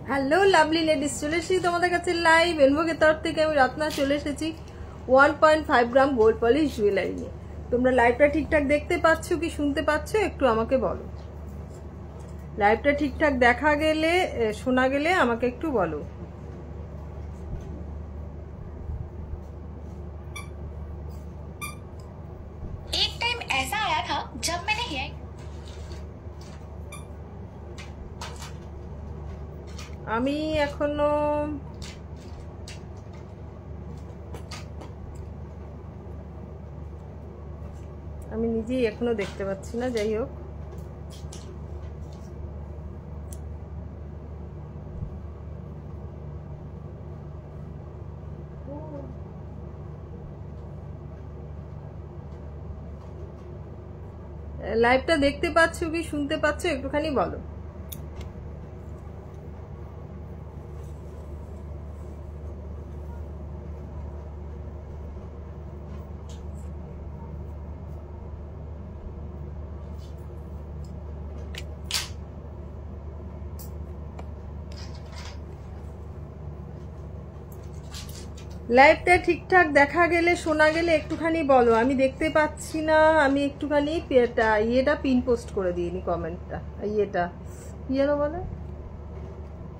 Hello lovely ladies, চলে এসেছি তোমাদের কাছে লাইভ এনভোগের তরফ থেকে। আমি রত্না চলে এসেছি 1.5 গ্রাম গোল্ড পলিশ জুয়েলারি নিয়ে। তোমরা লাইভটা ঠিকঠাক দেখতে পাচ্ছ কি শুনতে পাচ্ছ একটু আমাকে বলো। লাইভটা ঠিকঠাক দেখা গেলে শোনা গেলে আমাকে একটু বলো। एक टाइम ऐसा आया था जब मैंने हेयर আমি এখনো আমি নিজেই এখনো দেখতে পাচ্ছি না, যাই হোক লাইভটা দেখতে পাচ্ছ কি শুনতে পাচ্ছ একটুখানি বলো। লাইভটা ঠিকঠাক দেখা গেলে শোনা গেলে একটুখানি বলো। আমি দেখতে পাচ্ছি না, আমি একটুখানি ইয়েটা পিন পোস্ট করে দিইনি, কমেন্টটা ইয়েটা যেন বলে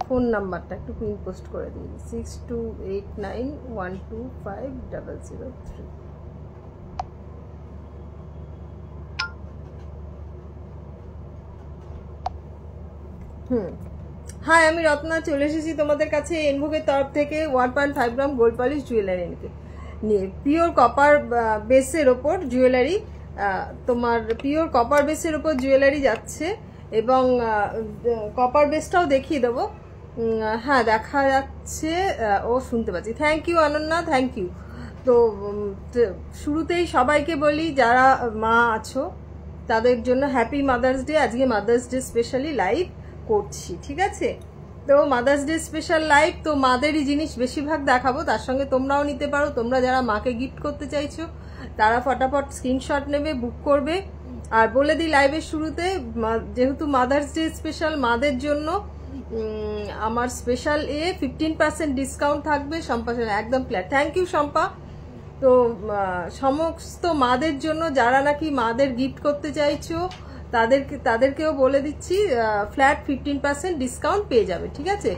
ফোন নাম্বারটা একটু পিন পোস্ট করে দিইনি 6289125003। হাই, আমি রত্না চলে এসেছি তোমাদের কাছে এনভোগের তরফ থেকে 1.5 গ্রাম গোল্ড পলিশ জুয়েলারি নিয়ে। পিওর কপার বেসের ওপর জুয়েলারি, তোমার পিওর কপার বেসের ওপর জুয়েলারি যাচ্ছে এবং কপার বেসটাও দেখিয়ে দেবো। হ্যাঁ দেখা যাচ্ছে ও শুনতে পাচ্ছি। Thank you Ananya, thank you. তো শুরুতেই সবাইকে বলি যারা মা আছো তাদের জন্য হ্যাপি মাদার্স ডে। আজকে মাদার্স ডে স্পেশালি লাইভ করছি, ঠিক আছে? তো মাদার্স ডে স্পেশাল লাইভ, তো মাদেরই জিনিস বেশিরভাগ দেখাবো, তার সঙ্গে তোমরাও নিতে পারো। তোমরা যারা মাকে গিফট করতে চাইছো তারা ফটাফট স্ক্রিনশট নেবে, বুক করবে। আর বলে দিই লাইভের শুরুতে, যেহেতু মাদার্স ডে স্পেশাল, মাদের জন্য আমার স্পেশাল 15% ডিসকাউন্ট থাকবে। শম্পা একদম ক্লিয়ার, থ্যাংক ইউ শম্পা। তো সমস্ত মাদের জন্য যারা নাকি মাদের গিফট করতে চাইছো তাদেরকেও বলে দিচ্ছি ফ্ল্যাট 15% ডিসকাউন্ট পেয়ে যাবে, ঠিক আছে?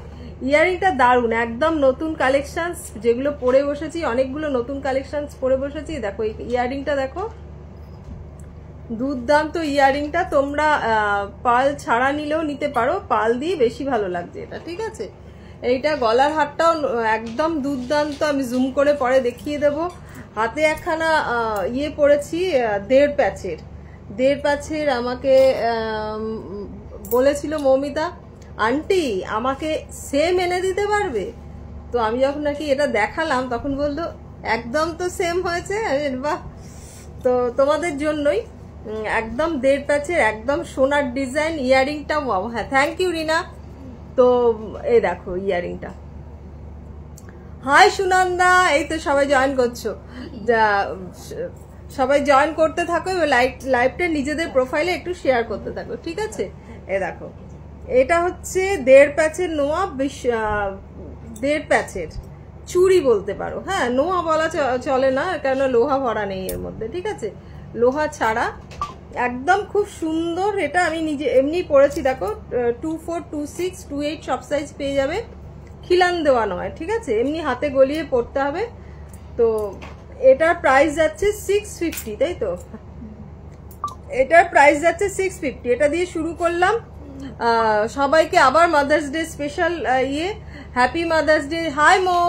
ইয়ারিংটা দারুণ, একদম নতুন কালেকশনস যেগুলো পরে বসেছি, অনেকগুলো নতুন কালেকশনস পরে বসেছি। দেখো এই ইয়ারিংটা দেখো, দুর্দান্ত ইয়ারিংটা। তোমরা পাল ছাড়া নিলেও নিতে পারো, পাল দিয়ে বেশি ভালো লাগছে এটা, ঠিক আছে? এইটা গলার হারটাও একদম দুর্দান্ত, আমি জুম করে পরে দেখিয়ে দেবো। হাতে একখানা ইয়ে পরেছি 1.5 প্যাচের, আমাকে বলেছিল মৌমিতা আন্টি আমাকে সেম এনে দিতে পারবে? তো আমি যখন নাকি এটা দেখালাম তখন বললো একদম তো সেম হয়েছে। বাহ! তো তোমাদের জন্যই একদম 1.5 প্যাচের, একদম সোনার ডিজাইন ইয়ারিংটা। হ্যাঁ থ্যাংক ইউ রিনা। তো এই দেখো ইয়ারিংটা। হাই সুনন্দা, এই তো সবাই জয়েন করছো, সবাই জয়েন করতে থাকো। লাইভটা নিজেদের প্রোফাইলে একটু শেয়ার করতে থাকো, ঠিক আছে? এ দেখো এটা হচ্ছে 1.5 প্যাচের নোয়া, 1.5 প্যাচের চুড়ি বলতে পারো। হ্যাঁ নোয়া বলা চলে না, কেন লোহা ভরা নেই এর মধ্যে, ঠিক আছে? লোহা ছাড়া একদম খুব সুন্দর। এটা আমি নিজে এমনি পরেছি, দেখো 24, 26, 28 সব সাইজ পেয়ে যাবে। খিলান দেওয়া নয়, ঠিক আছে? এমনি হাতে গলিয়ে পড়তে হবে। তো এটার প্রাইস যাচ্ছে 650, তাই তো? এটার প্রাইস যাচ্ছে 650। এটা দিয়ে শুরু করলাম। সবাইকে আবার mother's day special happy mother's day. Hi মো,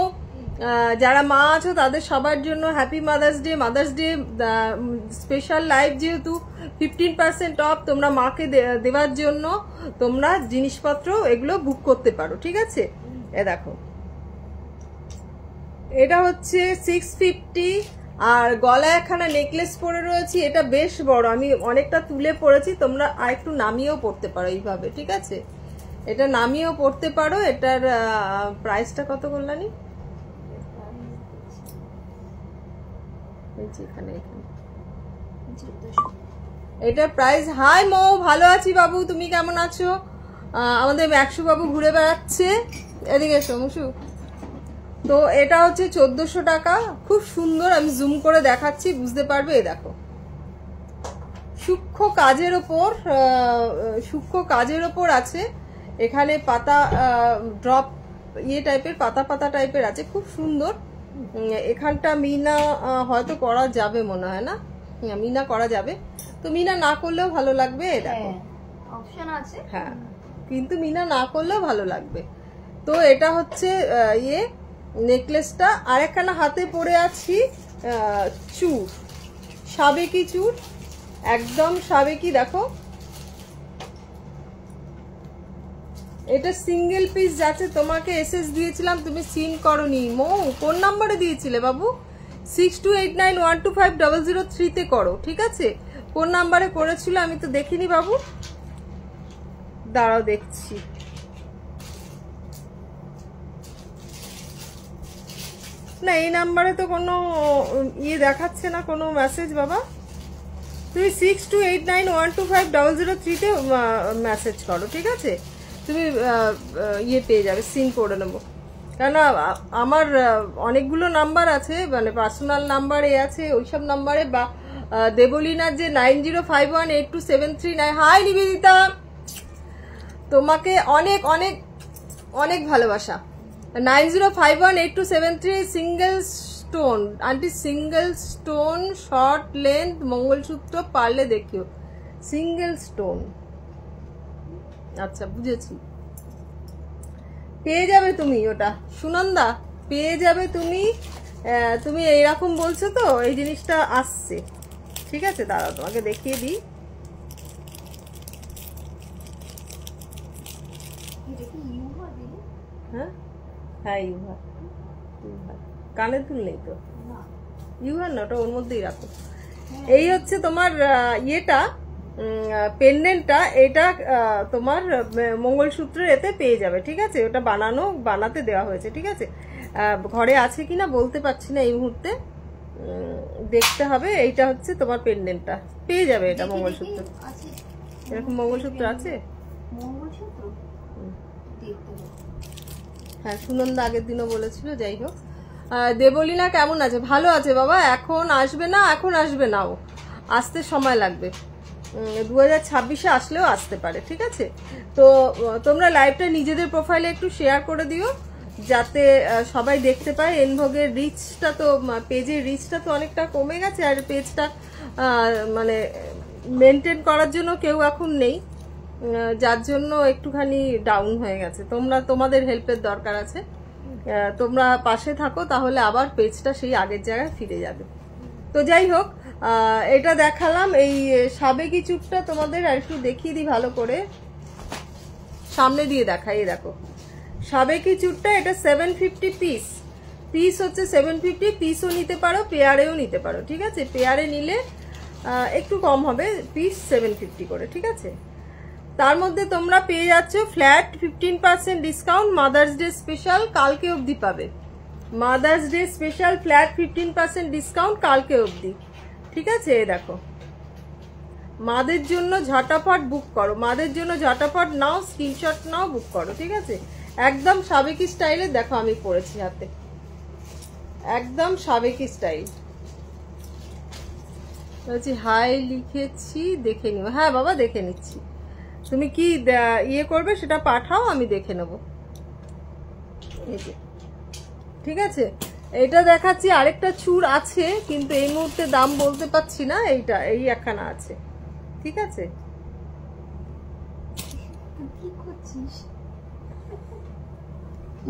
যারা মা আছো তাদের সবার জন্য happy mother's day. Mother's day special live, যেহেতু 15% অফ তোমরা মাকে দেওয়ার জন্য তোমরা জিনিসপত্র এগুলো বুক করতে পারো, ঠিক আছে? এ দেখো এটা হচ্ছে 650। আর গলায় একখানা নেকলেস পরে রয়েছি, এটা বেশ বড়, আমি অনেকটা তুলে পরেছি। তোমরা আর একটু নামিয়েও পড়তে পারো এইভাবে, ঠিক আছে? এটা নামিয়েও পড়তে পারো। এটার প্রাইসটা কত করলানি? এটার প্রাইস, হাই মো, ভালো আছি বাবু, তুমি কেমন আছো? আমাদের ম্যাক্সু বাবু ঘুরে বেড়াচ্ছে, এদিকে এসো মুসু। তো এটা হচ্ছে 1400 টাকা, খুব সুন্দর, আমি জুম করে দেখাচ্ছি বুঝতে পারবে। এই দেখো সূক্ষ্ম কাজের ওপর আছে, এখানে পাতা ড্রপ ইয়ে টাইপের পাতা পাতা টাইপের আছে, খুব সুন্দর। এখানটা মিনা হয়তো করা যাবে মনে হয়, না মিনা করা যাবে, তো মিনা না করলেও ভালো লাগবে। দেখো অপশন আছে, হ্যাঁ কিন্তু মিনা না করলেও ভালো লাগবে। তো এটা হচ্ছে ইয়ে নেকলেসটা। আর একখানা হাতে পরে আছি চূড়, সাবেকি চূড়, একদম সাবেকি। দেখো এটা সিঙ্গেল পিস যাচ্ছে, তোমাকে এসএস দিয়েছিলাম, তুমি সিন করনি। মৌ কোন নাম্বারে দিয়েছিলে বাবু? 6289125003 তে করো, ঠিক আছে? কোন নাম্বারে করেছিল আমি তো দেখিনি বাবু, দাঁড়াও দেখছি। না এই নাম্বারে তো কোনো ইয়ে দেখাচ্ছে না, কোনো মেসেজ বাবা। তুমি 6289125003 তে মেসেজ করো, ঠিক আছে? তুমি ইয়ে পেয়ে যাবে, সিন করে নেবো। কেন আমার অনেকগুলো নাম্বার আছে, মানে পার্সোনাল নাম্বার এ আছে, ওইসব নাম্বারে বা দেবলীনার যে 90518273 হাই নিবেদিতা, তোমাকে অনেক অনেক অনেক ভালোবাসা। 90518273 single stone aunty, single stone short length mangalsutra, পারলে দেখিও সিঙ্গেল স্টোন। আচ্ছা বুঝেছি, পেয়ে যাবে তুমি ওটা সুনন্দা, পেয়ে যাবে তুমি। তুমি এইরকম বলছো তো, এই জিনিসটা আসছে, ঠিক আছে? দাঁড়াও তোমাকে দেখিয়ে দিই। হ্যাঁ হ্যাঁ ইউহা, কানে দুল নেই তো, ইউহার না, ওটা ওর মধ্যেই রাখো। এই হচ্ছে তোমার ইয়েটা, পেন্ডেন্টটা, এটা তোমার মঙ্গলসূত্রের এতে পেয়ে যাবে, ঠিক আছে? ওটা বানাতে দেওয়া হয়েছে, ঠিক আছে? ঘরে আছে কিনা বলতে পারছি না এই মুহূর্তে, দেখতে হবে। এইটা হচ্ছে তোমার পেন্ডেন্টটা, পেয়ে যাবে এটা মঙ্গলসূত্র। এরকম মঙ্গলসূত্র আছে? হ্যাঁ সুনন্দা আগের দিনও বলেছিল। যাই হোক, দেবলীনা কেমন আছে? ভালো আছে বাবা। এখন আসবে না, এখন আসবে না, ও আসতে সময় লাগবে, 2026-এ আসলেও আসতে পারে, ঠিক আছে? তো তোমরা লাইভটা নিজেদের প্রোফাইলে একটু শেয়ার করে দিও, যাতে সবাই দেখতে পায়। এনভোগের রিচটা তো, পেজের রিচটা তো অনেকটা কমে গেছে, আর পেজটা মানে মেনটেন করার জন্য কেউ এখন নেই, যার জন্য একটুখানি ডাউন হয়ে গেছে। তোমাদের হেল্পের দরকার আছে, তোমরা পাশে থাকো, তাহলে আবার পেজটা সেই আগের জায়গায় ফিরে যাবে। তো যাই হোক, এটা দেখালাম। এই সাবেকি চুটটা তোমাদের আর একটু দেখিয়ে দিই ভালো করে, সামনে দিয়ে দেখাই। দেখো সাবেকি চুটটা, এটা 750 পিস হচ্ছে 750 পিসও নিতে পারো, পেয়ারেও নিতে পারো, ঠিক আছে? পেয়ারে নিলে একটু কম হবে, পিস 750 করে, ঠিক আছে? তার মধ্যে তোমরা পেয়ে যাচ্ছ flat 15% discount, mother's day special কালকে অবধি পাবে। Mother's day special flat 15% discount কালকে অবধি, ঠিক আছে? দেখো মাদের জন্য ঝটাফট বুক করো, মাদের জন্য ঝটাফট নাও, স্ক্রিনশট নাও, বুক করো, ঠিক আছে? একদম সাবেকি স্টাইলে। দেখো আমি পরেছি হাতে, একদম সাবেকি স্টাইল। বলছি হাই লিখেছি, দেখে নিও। হ্যাঁ বাবা দেখে নিচ্ছি, তুমি কি ইয়ে করবে সেটা পাঠাও, আমি দেখে নেব, ঠিক আছে? এটা দেখাচ্ছি, আরেকটা চূড় আছে কিন্তু এই মুহূর্তে দাম বলতে পারছি না। এইটা এই একখানা আছে, ঠিক আছে?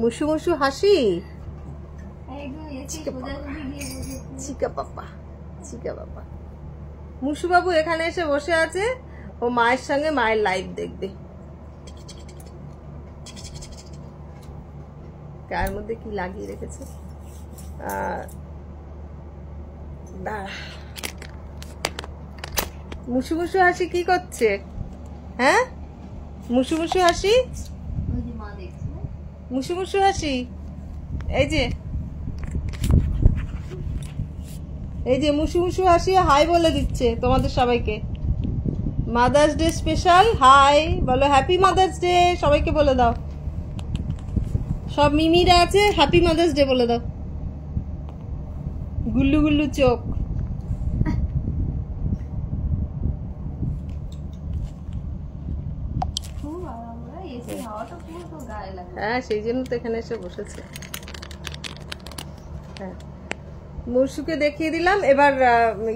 মুসু মুসু হাসি, চিকা পাপা, চিকা পাপা। মুসু বাবু এখানে এসে বসে আছে, ও মায়ের সঙ্গে মায়ের লাইভ দেখবে। গায়ের মধ্যে কি লাগিয়ে রেখেছে, মুসু মুসু হাসি কি করছে? হ্যাঁ মুসু মুসু হাসি, মুসু মুসু হাসি, এই যে মুসু মুসু হাসি হাই বলে দিচ্ছে তোমাদের সবাইকে। মাদার্স ডে স্পেশাল হাই বলো, হ্যাপি মাদার্স ডে সবাইকে বলে দাও, সব মিমিরা আছে, হ্যাপি মাদার্স ডে বলে দাও। গুল্লু গুল্লু চোখ। হ্যাঁ সেই জন্য তো এখানে এসে বসেছে। হ্যাঁ মরশুকে দেখিয়ে দিলাম, এবার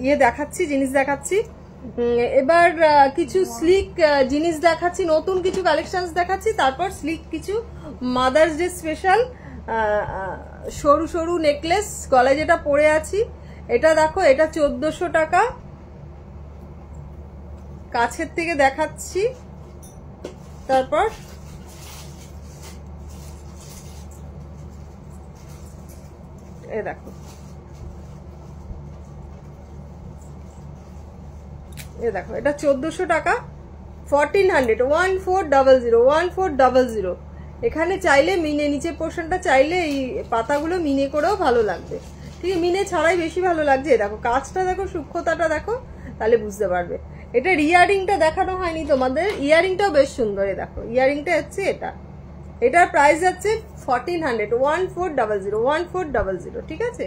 ইয়ে দেখাচ্ছি, জিনিস দেখাচ্ছি। এবার কিছু স্লিক জিনিস দেখাচ্ছি, নতুন কিছু কালেকশন দেখাচ্ছি, তারপর স্লিক কিছু মাদার্স ডে স্পেশাল সরু সরু নেকলেস, গলায় যেটা পরে আছি এটা দেখো, এটা 1400 টাকা। কাছের থেকে দেখাচ্ছি, তারপর এ দেখো, এ দেখো এটা 1400 টাকা, 1400, 1400, 1400। এখানে চাইলে মিনে, নিচের পোর্শনটা চাইলে এই পাতাগুলো মিনে করেও ভালো লাগবে, ঠিক আছে, মিনে ছাড়াই বেশি ভালো লাগছে। দেখো কাজটা দেখো, সূক্ষ্মতাটা দেখো, তাহলে বুঝতে পারবে। এটার ইয়ারিংটা দেখানো হয়নি তোমাদের, ইয়ারিংটাও বেশ সুন্দর। এ দেখো ইয়ারিংটা হচ্ছে এটা, এটার প্রাইস যাচ্ছে 1400, 1400, 1400, ঠিক আছে,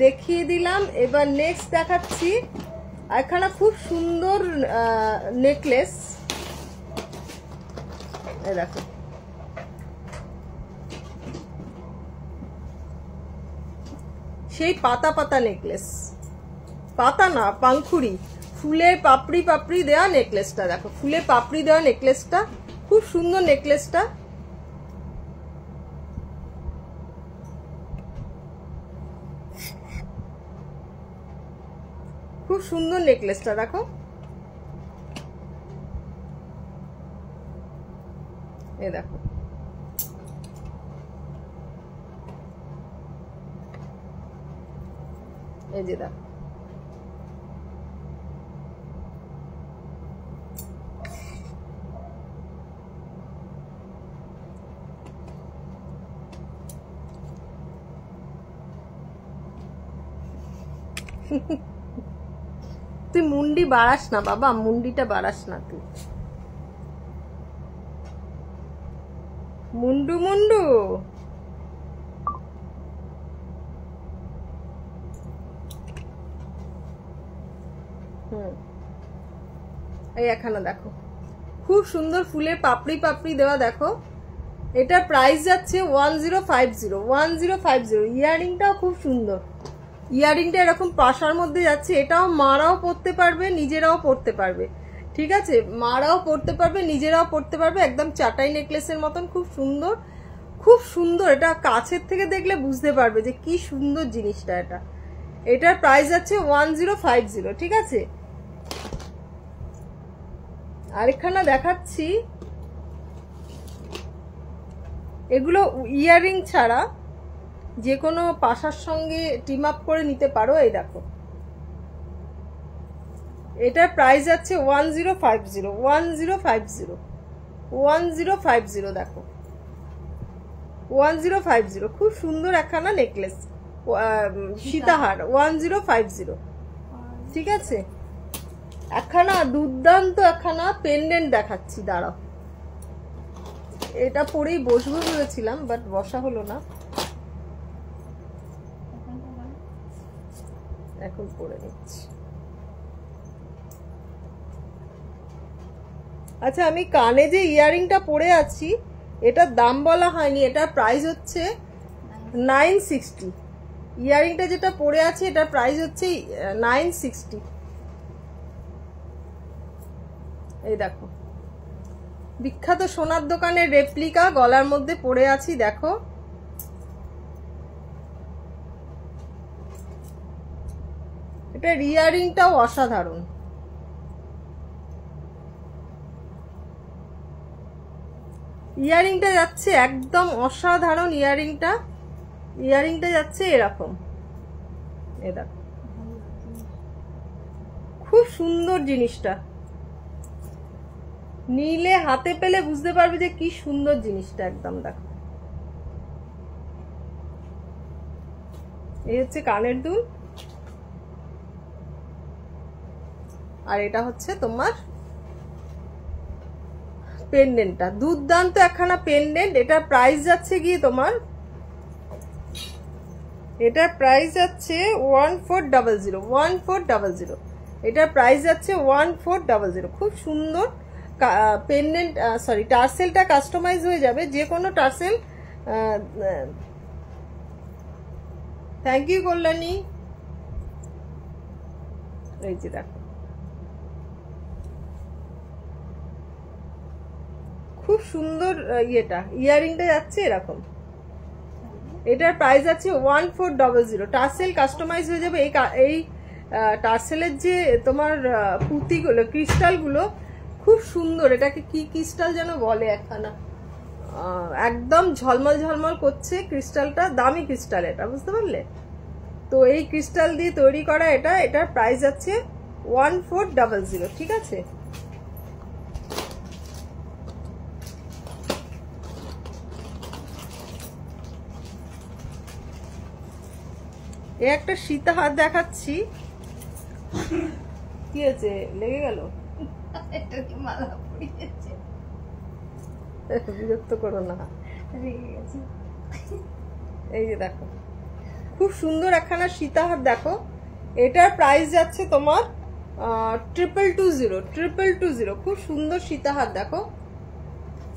দেখিয়ে দিলাম। এবার নেক্সট দেখাচ্ছি একখানা খুব সুন্দর নেকলেস, এই দেখো, সেই পাতা পাতা নেকলেস, পাতা না পাংখুড়ি, ফুলের পাপড়ি পাপড়ি দেওয়া নেকলেসটা দেখো, ফুলের পাপড়ি দেওয়া নেকলেসটা খুব সুন্দর। নেকলেসটা খুব সুন্দর, নেকলেসটা দেখো, এ দেখো, এই যে দেখো, তুই মুন্ডি বাড়াস না বাবা, মুন্ডিটা বাড়াস না তুই, মুন্ডু মুন্ডু। এই এখানে দেখো খুব সুন্দর ফুলের পাপড়ি পাপড়ি দেওয়া, দেখো এটার প্রাইস যাচ্ছে 1050, 1050। ইয়ারিংটাও খুব সুন্দর, ইয়ারিংটা এরকম পাশার মধ্যে যাচ্ছে, এটাও মারাও পরতে পারবে, নিজেরাও পরতে পারবে, ঠিক আছে, মারাও পরতে পারবে, নিজেরাও পরতে পারবে, একদম চাটাই নেকলেসের মতন, খুব সুন্দর, খুব সুন্দর। এটা কাছের থেকে দেখলে বুঝতে পারবে যে কি সুন্দর জিনিসটা। এটার প্রাইস যাচ্ছে 1050, ঠিক আছে। আরেকখানা দেখাচ্ছি, এগুলো ইয়ারিং ছাড়া যে কোনো পাশার সঙ্গে টিম আপ করে নিতে পারো। এই দেখো এটার প্রাইস যাচ্ছে 1050, 1050, 1050, দেখো 1050, খুব সুন্দর একখানা নেকলেস, সীতাহার 1050, ঠিক আছে। একখানা দুর্দান্ত একখানা পেন্ডেন্ট দেখাচ্ছি, দাঁড়াও, এটা পরেই বসবো ভেবেছিলাম বাট বসা হলো না, এখন পরে নিচ্ছি। আচ্ছা আমি কানে যে ইয়ারিংটা পরে আছি এটার দাম বলা হয়নি, এটার প্রাইস হচ্ছে 960। ইয়ারিংটা যেটা পরে আছে এটার প্রাইস হচ্ছে 960। এই দেখো বিখ্যাত সোনার দোকানের রেপ্লিকা, গলার মধ্যে পরে আছি, দেখো এটা ইয়ারিংটাও অসাধারণ, ইয়ারিংটা যাচ্ছে একদম অসাধারণ, ইয়ারিংটা যাচ্ছে এরকম, এ দেখো খুব সুন্দর জিনিসটা, নিলে হাতে পেলে বুঝতে পারবে যে কি সুন্দর জিনিসটা, একদম দেখো। এই হচ্ছে কানের দুল, আর এটা হচ্ছে তোমার পেন্ডেন্টটা দুর্দান্ত একখানা পেন্ডেন্ট। এটার প্রাইস যাচ্ছে গিয়ে তোমার, এটার প্রাইস যাচ্ছে 1400, 1400। এটার প্রাইস যাচ্ছে 1400। খুব সুন্দর পেন্ডেন্ট, সরি টার্সেলটা কাস্টমাইজ হয়ে যাবে, যে কোনো টার্সেল। Thank you Kalyani. এই যে দেখো খুব সুন্দর ইয়েটা, ইয়ারিংটা যাচ্ছে এরকম। এটার প্রাইস আছে 1400। টার্সেল কাস্টমাইজ হয়ে যাবে। এই টার্সেলের যে তোমার পুঁতিগুলো, ক্রিস্টালগুলো খুব সুন্দর। এটাকে কি ক্রিস্টাল যেন বলে একখানা, একদম ঝলমল ঝলমল করছে ক্রিস্টালটা, দামি ক্রিস্টাল এটা, বুঝতে পারলে? তো এই ক্রিস্টাল দিয়ে তৈরি করা এটা। এটার প্রাইস আছে 1400, ঠিক আছে? এ একটা সীতাহার দেখাচ্ছি। কি আছে, লেগে গেল? বিরক্ত করো না, এই যে দেখো খুব সুন্দর একখানা সীতাহার দেখো। এটার প্রাইস যাচ্ছে তোমার 2220। খুব সুন্দর সীতাহার দেখো,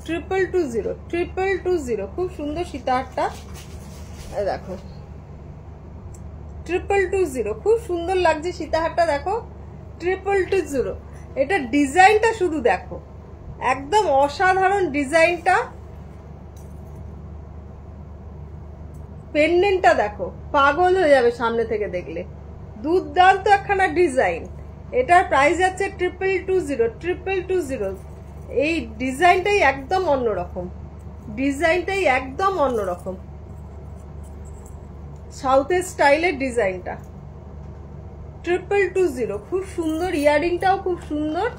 2220। খুব সুন্দর সীতাহারটা দেখো, 2220। খুব সুন্দর লাগছে সীতাহারটা দেখো, 2220। এটা ডিজাইনটা শুধু দেখো, একদম অসাধারণ ডিজাইনটা। পেন্ডেন্টটা দেখো, পাগল হয়ে যাবে সামনে থেকে দেখলে, দুর্দান্ত একখানা ডিজাইন। এটার প্রাইস যাচ্ছে 2220। এই ডিজাইনটাই একদম অন্যরকম, ডিজাইনটাই একদম অন্যরকম, সাউথের স্টাইলের ডিজাইনটা। 2220। খুব সুন্দর, ইয়ারিংটাও খুব সুন্দর,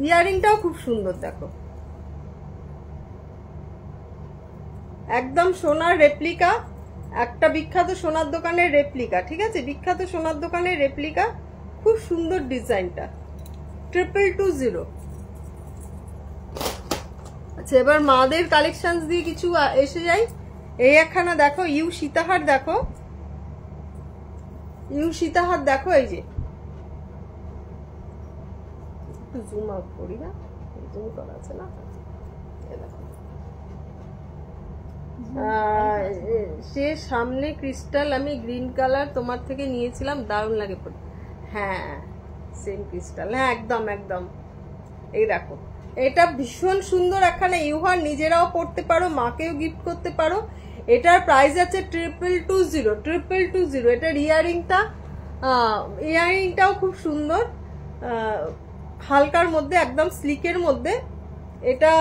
ইয়ারিংটাও খুব সুন্দর দেখো, একদম সোনার রেপ্লিকা, একটা বিখ্যাত সোনার দোকানের রেপ্লিকা, ঠিক আছে? বিখ্যাত সোনার দোকানের রেপ্লিকা, খুব সুন্দর ডিজাইনটা, 2220। আচ্ছা, এবার মাদের কালেকশন দিয়ে কিছু এসে যাই। এই একখানা দেখো, ইউ সীতাহার দেখো, ইউ সীতাহার দেখো। এই যে একটু জুম আউট করি, না জুম করা আছে না, সে সামনে ক্রিস্টাল আমি গ্রিন কালার তোমার থেকে নিয়েছিলাম, দারুণ লাগে পড়ে। হ্যাঁ সেম ক্রিস্টাল, হ্যাঁ একদম একদম। এই দেখো, এটা ভীষণ সুন্দর একখানা ইউহার, নিজেরাও পড়তে পারো, মাকেও গিফট করতে পারো। এটার প্রাইস আছে 2220। এটার ইয়ারিংটাও খুব সুন্দর, হালকার মধ্যে, একদম স্লিকের মধ্যে। এটা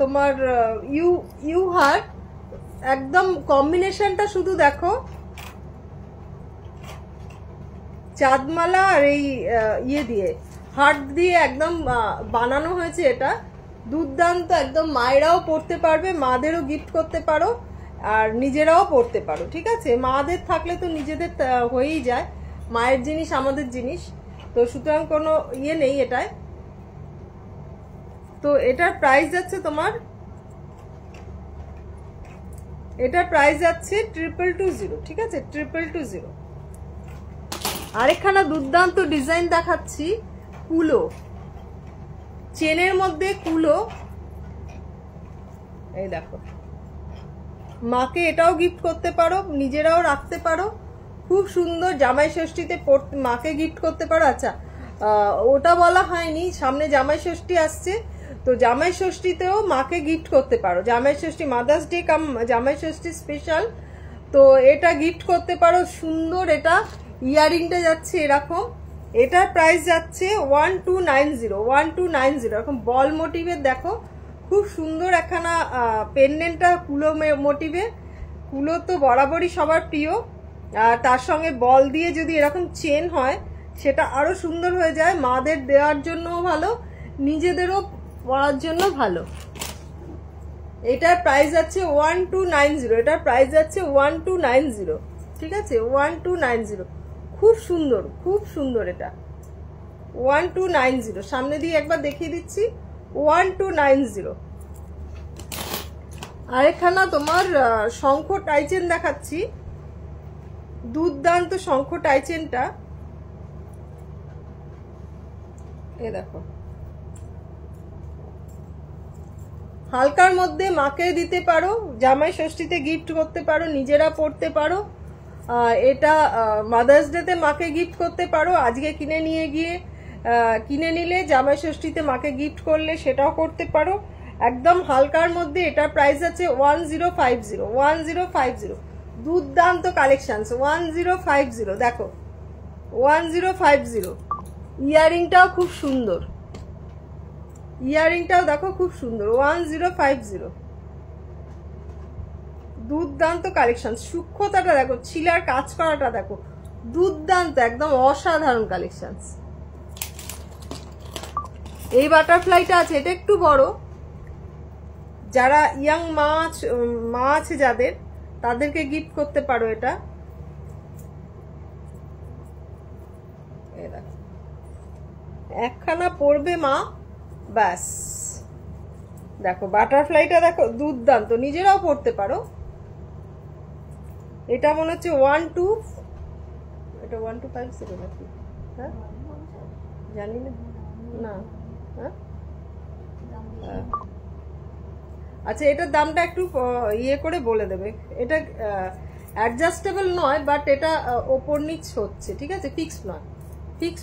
তোমার ইউহার, একদম কম্বিনেশনটা শুধু দেখো, চাঁদমালা আর এই ইয়ে দিয়ে, হার্ট দিয়ে একদম বানানো হয়েছে। এটা দুর্দান্ত একদম, মায়েরাও পড়তে পারবে, মাদেরও গিফট করতে পারো, আর নিজেরাও পড়তে পারো, ঠিক আছে? মাদের থাকলে তো নিজেদের হয়েই যায়, মায়ের জিনিস আমাদের জিনিস, তো সুতরাং কোনো ইয়ে নেই এটায়। তো এটার প্রাইস যাচ্ছে তোমার, এটার প্রাইস যাচ্ছে 2220, ঠিক আছে? 2220। আরেকখানা দুর্দান্ত ডিজাইন দেখাচ্ছি, কুলো, চেনের মধ্যে কুলো। এই দেখো, মাকে এটাও গিফট করতে পারো, নিজেরাও রাখতে পারো, খুব সুন্দর। জামাই ষষ্ঠীতে মাকে গিফট করতে পারো। আচ্ছা, ওটা বলা হয়নি, সামনে জামাই ষষ্ঠী আসছে, তো জামাই ষষ্ঠীতেও মাকে গিফট করতে পারো। জামাই ষষ্ঠী, মাদার্স ডে কাম জামাই ষষ্ঠী স্পেশাল, তো এটা গিফট করতে পারো। সুন্দর, এটা ইয়ারিংটা যাচ্ছে এরকম। এটার প্রাইস যাচ্ছে 1290। এরকম বল মোটিভের দেখো, খুব সুন্দর একখানা পেন্ডেন্টটা কুলো মোটিভে। কুলো তো বরাবরই সবার প্রিয়, আর তার সঙ্গে বল দিয়ে যদি এরকম চেন হয় সেটা আরো সুন্দর হয়ে যায়। মাদের দেওয়ার জন্যও ভালো, নিজেদেরও পরার জন্য ভালো। এটার প্রাইস আছে 1290। এটার প্রাইস আছে 1290, ঠিক আছে? 1290, খুব সুন্দর, খুব সুন্দর। এটা 1290, সামনে দিয়ে একবার দেখিয়ে দিচ্ছি, 1290। আরেকখানা তোমার শঙ্খ টাইচেন দেখাচ্ছি, দুর্দান্ত শঙ্খ টাইচেনটা। এ দেখো, হালকার মধ্যে মাকে দিতে পারো, জামাই ষষ্ঠীতে গিফট করতে পারো, নিজেরা পড়তে পারো। এটা মাদার্স ডেতে মাকে গিফট করতে পারো, আজকে কিনে নিলে জামাই ষষ্ঠীতে মাকে গিফট করলে সেটাও করতে পারো। একদম হালকার মধ্যে এটার প্রাইস আছে 1050। দুর্দান্ত কালেকশনস, 1050। দেখো 1050। ইয়ারিংটাও খুব সুন্দর, ইয়ারিংটাও দেখো খুব সুন্দর, 1050। দুর্দান্ত কালেকশন, সূক্ষ্মতাটা দেখো, ছিলার কাজ করাটা দেখো, দুর্দান্ত, একদম অসাধারণ কালেকশন। এই বাটারফ্লাইটা আছে, এটা একটু বড়, যারা ইয়াং মা আছে যাদের, তাদেরকে গিফট করতে পারো এটা। একখানা পরবে মা, ব্যাস। দেখো বাটারফ্লাইটা দেখো, দুর্দান্ত, নিজেরাও পড়তে পারো। এটা মনে হচ্ছে 1250 নাকি, হ্যাঁ জানি না, না হ্যাঁ আচ্ছা, এটার দামটা একটু ইয়ে করে বলে দেবে। এটা অ্যাডজাস্টেবল নয়, বাট এটা ওপর নিচ হচ্ছে, ঠিক আছে, ফিক্স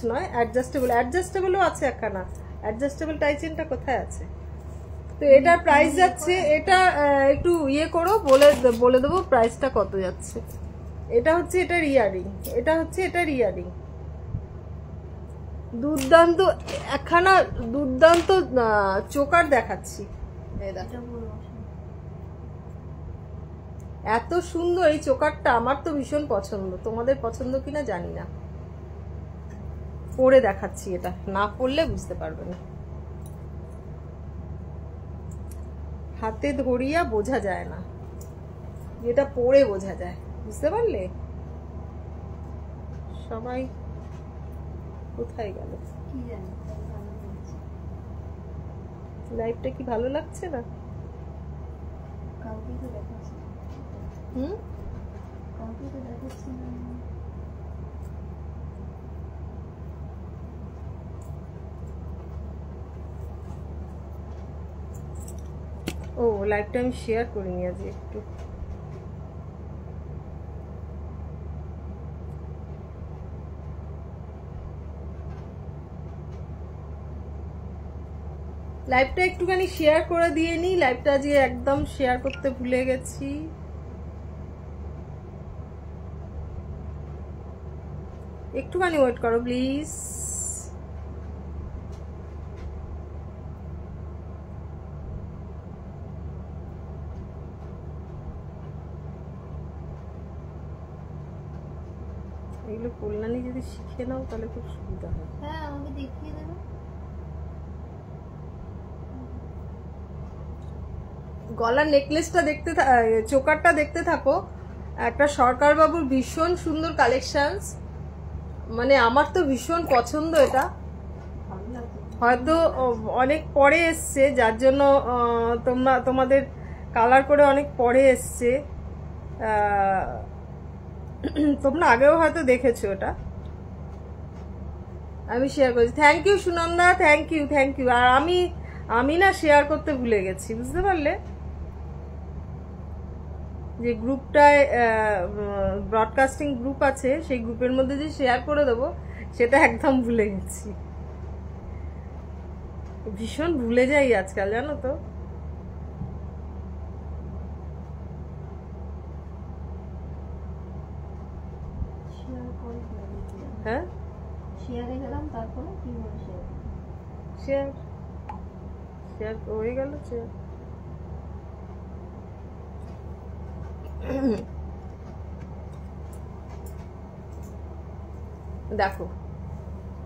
নয়, অ্যাডজাস্টেবলও আছে একখানা। অ্যাডজাস্টেবল টাইচেনটা কোথায় আছে? তো এটার প্রাইস যাচ্ছে, এটা একটু ইয়ে করো, বলে দেবো প্রাইসটা কত যাচ্ছে। এটা হচ্ছে এটার ইয়ারিং, দুর্দান্ত একখানা, দুর্দান্ত চোকার দেখাচ্ছি। এত সুন্দর এই চোকারটা, আমার তো ভীষণ পছন্দ, তোমাদের পছন্দ কিনা জানি না। পরে দেখাচ্ছি, এটা না পড়লে বুঝতে পারবে না। হাতে ধরিয়া বোঝা যায় না, যেটা পরে বোঝা যায়, বুঝতে পারলে? সবাই কোথায় গেল কি জানি, লাইভটা কি ভালো লাগছে না? কাউকে তো দেখাচ্ছি, কাউকে তো দেখাচ্ছি না। ও, লাইভটা আমি শেয়ার করিনি আজ একটু। লাইভটা একটুখানি শেয়ার করে দিয়ে নি, লাইভটা আজকে একদম শেয়ার করতে ভুলে গেছি। একটুখানি ওয়েট করো প্লিজ। এগুলো কল্যাণী যদি শিখে নাও তাহলে খুব সুবিধা হয়। হ্যাঁ, আমাকে দেখিয়ে দেবে। গলার নেকলেসটা দেখতে, চোকারটা দেখতে থাকো। একটা সরকার বাবুর ভীষণ সুন্দর কালেকশনস, মানে আমার তো ভীষণ পছন্দ। এটা হয়তো অনেক পরে এসছে, যার জন্য তোমাদের কালার করে অনেক পরে এসছে, তোমরা আগেও হয়তো দেখেছো। এটা আমি শেয়ার করেছি। Thank you Sunanda, thank you. আর আমি না শেয়ার করতে ভুলে গেছি, বুঝতে পারলে? যে গ্রুপটায় ব্রডকাস্টিং গ্রুপ আছে, সেই গ্রুপের মধ্যে যে শেয়ার করে দেবো, সেটা একদম ভুলে গেছি। ভীষণ ভুলে যাই আজকাল, জানো তো। হ্যাঁ, শেয়ারে গেলাম, তারপরে কি শেয়ার হয়ে গেল। দেখো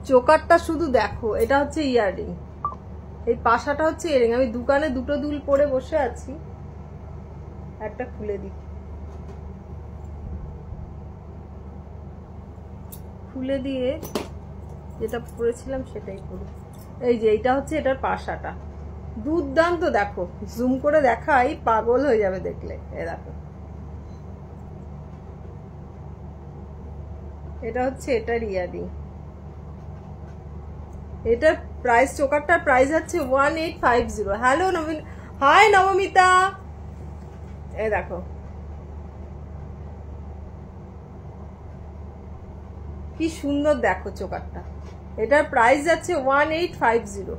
চোকারটা শুধু দেখো, এটা হচ্ছে ইয়াররিং, এই পাশাটা হচ্ছে ইয়াররিং। আমি দোকানে দুটো দুল পরে বসে আছি, একটা খুলে দিই, খুলে দিয়ে যেটা পরেছিলাম সেটাই করি। এই যে এইটা হচ্ছে এটার পাশাটা, দুর্দান্ত, দেখো জুম করে দেখাই, পাগল হয়ে যাবে দেখলে। এ দেখো, এটা হচ্ছে এটার ইয়ারিং। এটার প্রাইস, চোকারটার প্রাইস হচ্ছে 1850। হ্যালো নবীন, হাই নবমিতা। এ দেখো কি সুন্দর, দেখো চোকারটা। এটার প্রাইস যাচ্ছে 1850।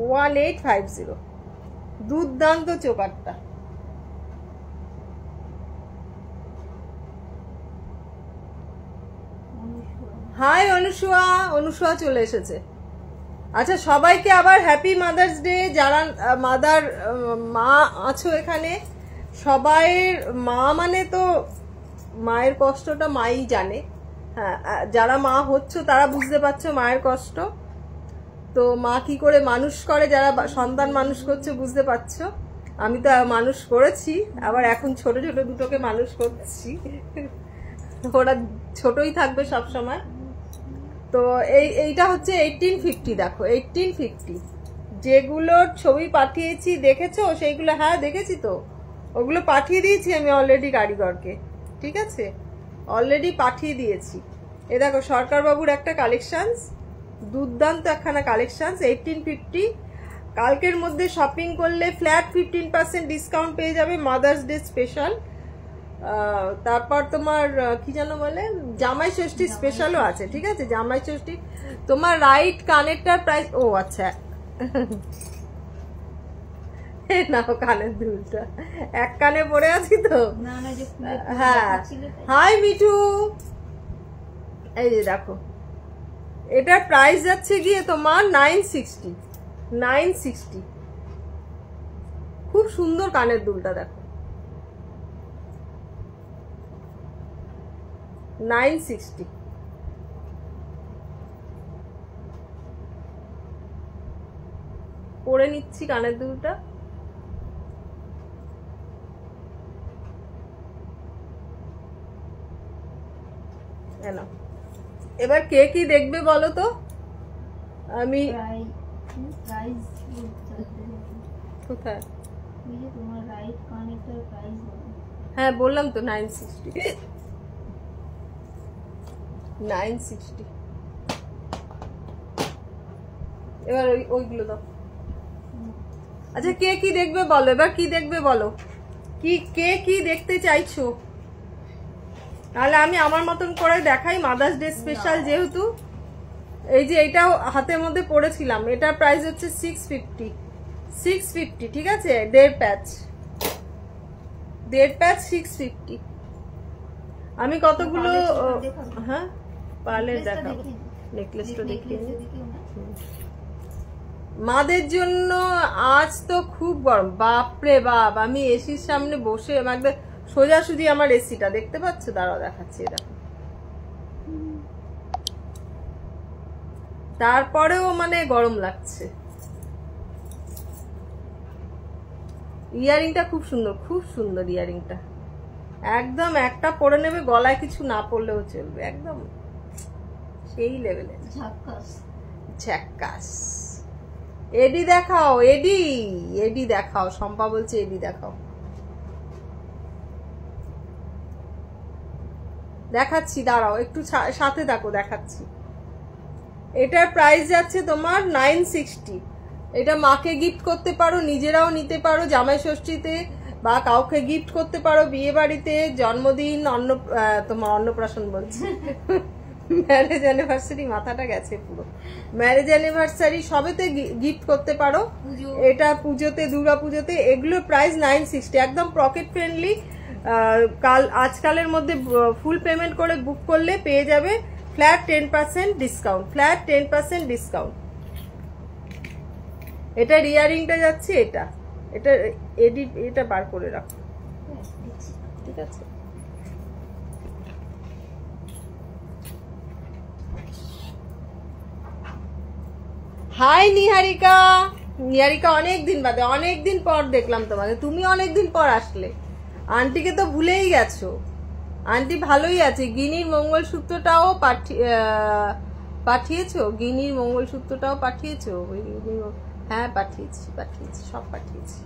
1850, দুর্দান্ত চোকারটা। হাই অনুসুয়া, অনুসুয়া চলে এসেছে। আচ্ছা, সবাইকে আবার হ্যাপি মাদার্স ডে। যারা মা আছো এখানে, সবাইয়ের মা মানে তো মায়ের কষ্টটা মাই জানে। হ্যাঁ, যারা মা হচ্ছ তারা বুঝতে পারছো মায়ের কষ্ট। তো মা কি করে মানুষ করে, যারা সন্তান মানুষ করছে বুঝতে পারছো। আমি তো মানুষ করেছি, আবার এখন ছোট ছোট দুটোকে মানুষ করছি। ওরা ছোটই থাকবে সব সময়। তো এইটা হচ্ছে 1850। দেখো 1850, যেগুলোর ছবি পাঠিয়েছি দেখেছো সেইগুলো? হ্যাঁ দেখেছি তো, ওগুলো পাঠিয়ে দিয়েছি আমি অলরেডি কারিগরকে। ঠিক আছে, অলরেডি পাঠিয়ে দিয়েছি। এ দেখো সরকারবাবুর একটা কালেকশনস, দুর্দান্ত একখানা কালেকশনস 1850। কালকের মধ্যে শপিং করলে ফ্ল্যাট 15% ডিসকাউন্ট পেয়ে যাবে, মাদার্স ডে স্পেশাল। তারপর তোমার কি যেন বলে, জামাই ষষ্ঠী স্পেশালও আছে। ঠিক আছে, জামাই ষষ্ঠী। তোমার রাইট কানেরটার প্রাইস, ও আচ্ছা নাও কানের দুলটা, এক কানে পড়ে আছি তো। হ্যাঁ, হাই মিঠু। এই যে দেখো, এটার প্রাইস যাচ্ছে গিয়ে তোমার 960। 960, খুব সুন্দর কানের দুলটা দেখো। 960। পরে নিচ্ছি কানের দুলটা। এবার কে কি দেখবে বলো তো? আমি কোথায়? হ্যাঁ বললাম তো 960। 960। এবার ওইগুলো দাও। আচ্ছা, কে কি দেখবে বলো, এবার কি দেখবে বলো, কে কি দেখতে চাইছো? তাহলে আমি আমার মতন করে দেখাই, মাদার্স ডে স্পেশাল যেহেতু। এই যে এটাও হাতের মধ্যে পড়েছিলাম, এটার প্রাইস হচ্ছে 650। 650, ঠিক আছে, 1.5 প্যাচ, 1.5 প্যাচ 650। আমি কতগুলো, হ্যাঁ পার্লের দেখাবো, নেকলেসটা দেখিয়ে। মাদের জন্য আজ তো খুব গরম, বাপরে বাপ। আমি এসির সামনে বসে একদম সোজাসুজি আমার এসিটা দেখতে পাচ্ছ, দাঁড়াও দেখাচ্ছি। দেখো, তারপরেও মানে গরম লাগছে। ইয়ারিংটা খুব সুন্দর, খুব সুন্দর ইয়ারিংটা। একদম একটা পরে নেবে, গলায় কিছু না পড়লেও চলবে, একদম সেই লেভেলের ঝাক্কাস। এডি দেখাও, এডি দেখাও, শম্পা বলছে এডি দেখাও। দেখাচ্ছি, দাঁড়াও একটু সাথে থাকো, দেখাচ্ছি। এটার প্রাইস যাচ্ছে তোমার 960। এটা মাকে গিফট করতে পারো, নিজেরাও নিতে পারো জামাই ষষ্ঠীতে, বা কাউকে গিফট করতে পারো বিয়ে বাড়িতে, জন্মদিন, তোমার অন্নপ্রাশন বলছি, ম্যারেজ অ্যানিভার্সারি, মাথাটা গেছে পুরো, ম্যারেজ অ্যানিভার্সারি সবেতে গিফট করতে পারো। এটা পুজোতে, দুর্গা পুজোতে, এগুলোর প্রাইস 960, একদম পকেট ফ্রেন্ডলি। আজকালের মধ্যে ফুল পেমেন্ট করে বুক করলে পেয়ে যাবে ফ্ল্যাট 10% ডিসকাউন্ট, ফ্ল্যাট 10% ডিসকাউন্ট। এটা ইয়ারিংটা যাচ্ছে, এটা বার করে রাখো, ঠিক আছে। হাই নিহারিকা। নিহারিকা অনেকদিন বাদে, অনেকদিন পর দেখলাম তোমাকে, তুমি অনেকদিন পর আসলে। আন্টিকে তো ভুলেই গেছো। আন্টি ভালোই আছে, গিনির মঙ্গলসূত্রটাও পাঠিয়েছো? গিনির মঙ্গলসূত্রটাও পাঠিয়েছো? হ্যাঁ পাঠিয়েছি, সব পাঠিয়েছি।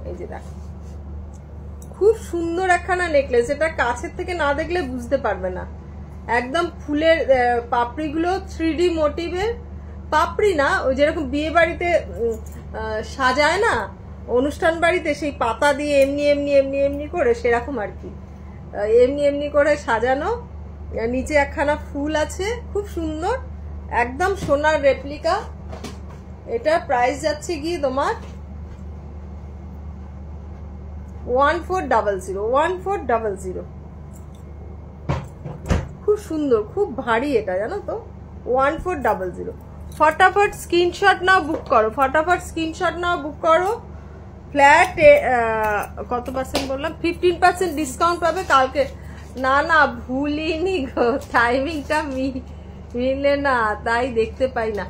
এই যে দেখো, খুব সুন্দর একখানা নেকলেস। এটা কাছের থেকে না দেখলে বুঝতে পারবে না। একদম ফুলের পাপড়িগুলো 3D মোটিভের পাপড়ি না, ওই যেরকম বিয়ে বাড়িতে সাজায় না অনুষ্ঠান বাড়িতে, সেই পাতা দিয়ে এমনি এমনি এমনি এমনি করে, সেরকম আর কি, এমনি এমনি করে সাজানো। নিচে একখানা ফুল আছে, খুব সুন্দর, একদম সোনার রেপ্লিকা। এটা প্রাইস যাচ্ছে গিয়ে তোমার 1400। খুব সুন্দর, খুব ভারী এটা, জানো তো, 1400। ফটাফট স্ক্রিনশট নাও, বুক করো, ফটাফট স্ক্রিনশট নাও, বুক করো। ফ্ল্যাট কত পার্সেন্ট বললাম? 15% ডিসকাউন্ট পাবে কালকে। না না, ভুলিনি গো, টাইমিংটা মিলে না, তাই দেখতে পাই না।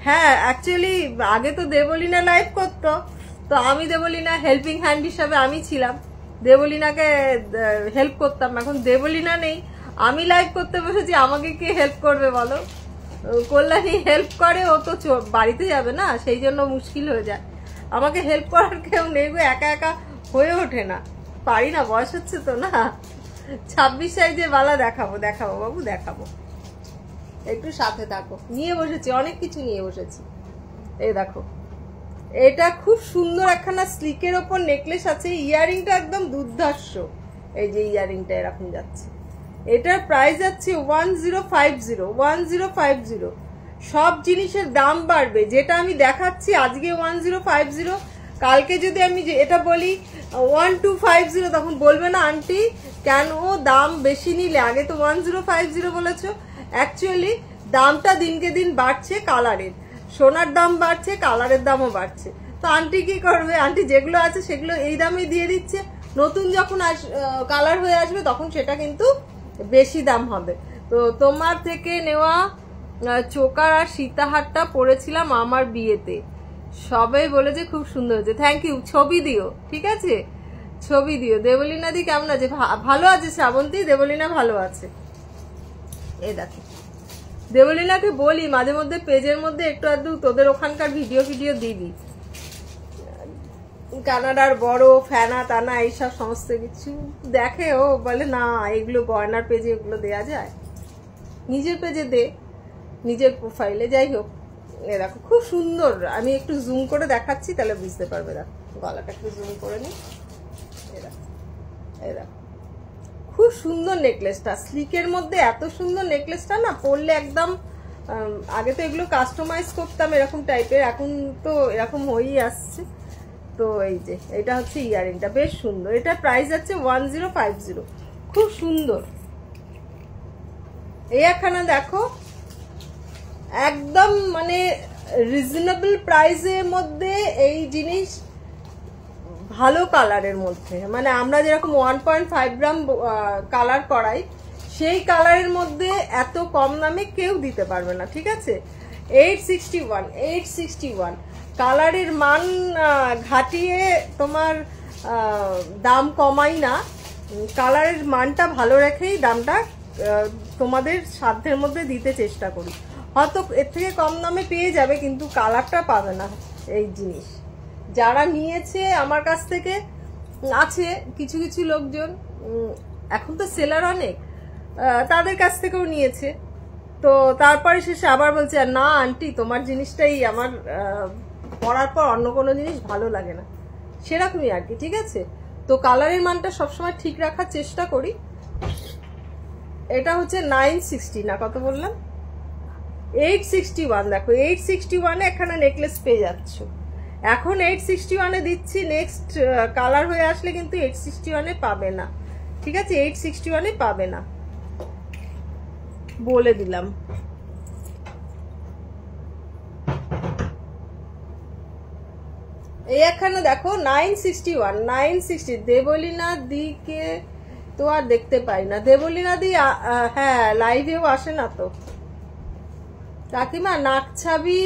হ্যাঁ, অ্যাকচুয়ালি আগে তো দেবলীনা লাইভ করতো, তো আমি দেবলীনা হেল্পিং হ্যান্ড হিসাবে আমি ছিলাম, দেবলীনাকে হেল্প করতাম। এখন দেবলীনা নেই, আমি লাইভ করতে বসেছি, আমাকে কে হেল্প করবে বলো? কল্যাণী হেল্প করে, ও তো বাড়িতে যাবে না, সেই জন্য মুশকিল হয়ে যায়। আমাকে হেল্প করার কেউ নেই গো, একা একা হয়ে ওঠে না, পারি না, বয়স হচ্ছে তো না। 26 সাইজে বালা দেখাবো বাবু, দেখাবো, একটু সাথে থাকো। নিয়ে বসেছি, অনেক কিছু নিয়ে বসেছি। এই দেখো, এটা খুব সুন্দর একখানা স্লিকের ওপর নেকলেস আছে। ইয়ারিংটা একদম দুর্ধর্ষ, এই যে ইয়ারিংটা এরকম যাচ্ছে। এটার প্রাইস যাচ্ছে 1050। সব জিনিসের দাম বাড়বে, যেটা আমি দেখাচ্ছি আজকে 1050, কালকে যদি আমি এটা বলি 1250, তখন বলবে না আন্টি কেন দাম বেশি নিলে? আগে তো 1050 বলেছো। অ্যাকচুয়ালি দামটা দিনকে দিন বাড়ছে, কালারের, সোনার দাম বাড়ছে, কালারের দামও বাড়ছে। তো আন্টি কি করবে? আন্টি যেগুলো আছে সেগুলো এই দামে দিয়ে দিচ্ছে, নতুন যখন কালার হয়ে আসবে তখন সেটা কিন্তু বেশি দাম হবে। তো তোমার থেকে নেওয়া চোকার আর সীতাহারটা পরেছিলাম আমার বিয়েতে, সবাই বলেছে খুব সুন্দর হয়েছে। থ্যাংক ইউ, ছবি দিও, ঠিক আছে, ছবি দিও। দেবলীনা দি কেমন আছে? ভালো আছে শ্রাবন্তী, দেবলীনা ভালো আছে। এই দেখো, দেবলীনাকে বলি মাঝে মধ্যে পেজের মধ্যে একটু আধটু তোদের ওখানকার ভিডিও দিবি, কানাডার বড় ফ্যানা টানা এইসব সমস্ত কিছু দেখে। ও বলে না, এগুলো গয়নার পেজে এগুলো দেয়া যায়, নিজের পেজে দে, নিজের প্রোফাইলে। যাই হোক, এ দেখো খুব সুন্দর, আমি একটু জুম করে দেখাচ্ছি তাহলে বুঝতে পারবে। দেখো গলাটা একটু জুম করে নি, এ দেখো খুব সুন্দর নেকলেসটা, স্লিকের মধ্যে এত সুন্দর নেকলেসটা না, পরলে একদম, আগে তো এগুলো কাস্টমাইজ করতাম এরকম টাইপের, এখন তো এরকম হয়েই আসছে। তো এই যে এটা হচ্ছে ইয়ারিংটা, বেশ সুন্দর। এটা প্রাইস আছে 1050, খুব সুন্দর। এই একখানা দেখো, একদম মানে রিজনেবল প্রাইসের মধ্যে এই জিনিস, ভালো কালারের মধ্যে, মানে আমরা যেরকম 1.5 গ্রাম কালার করাই, সেই কালারের মধ্যে এত কম দামে কেউ দিতে পারবে না, ঠিক আছে। 861 কালারের মান ঘাটিয়ে তোমার দাম কমাই না, কালারের মানটা ভালো রেখেই দামটা তোমাদের সাধ্যের মধ্যে দিতে চেষ্টা করি। হয়তো এর থেকে কম দামে পেয়ে যাবে, কিন্তু কালারটা পাবে না। এই জিনিস যারা নিয়েছে আমার কাছ থেকে, আছে কিছু কিছু লোকজন, এখন তো সেলার অনেক, তাদের কাছ থেকেও নিয়েছে। তো তারপরে শেষে আবার বলছে না আন্টি তোমার জিনিসটাই আমার পরার পর অন্য কোনো জিনিস ভালো লাগে না, সেরকমই আর কি, ঠিক আছে। তো কালারের মানটা সবসময় ঠিক রাখার চেষ্টা করি। এটা হচ্ছে 960 না, কত বললাম, 861। দেখো 861 এখানে নেকলেস পেয়ে যাচ্ছ। এখন 861 দিচ্ছি, নেক্সট কালার হয়ে আসলে কিন্তু 861 পাবে না, ঠিক আছে, 861 পাবে না, বলে দিলাম। এই একখানে দেখো 960 দেবলীনা দিকে তো আর দেখতে পাই না। দেবলীনা দি হ্যাঁ লাইভেও আসে না তো। কাকিমা নাকছাবি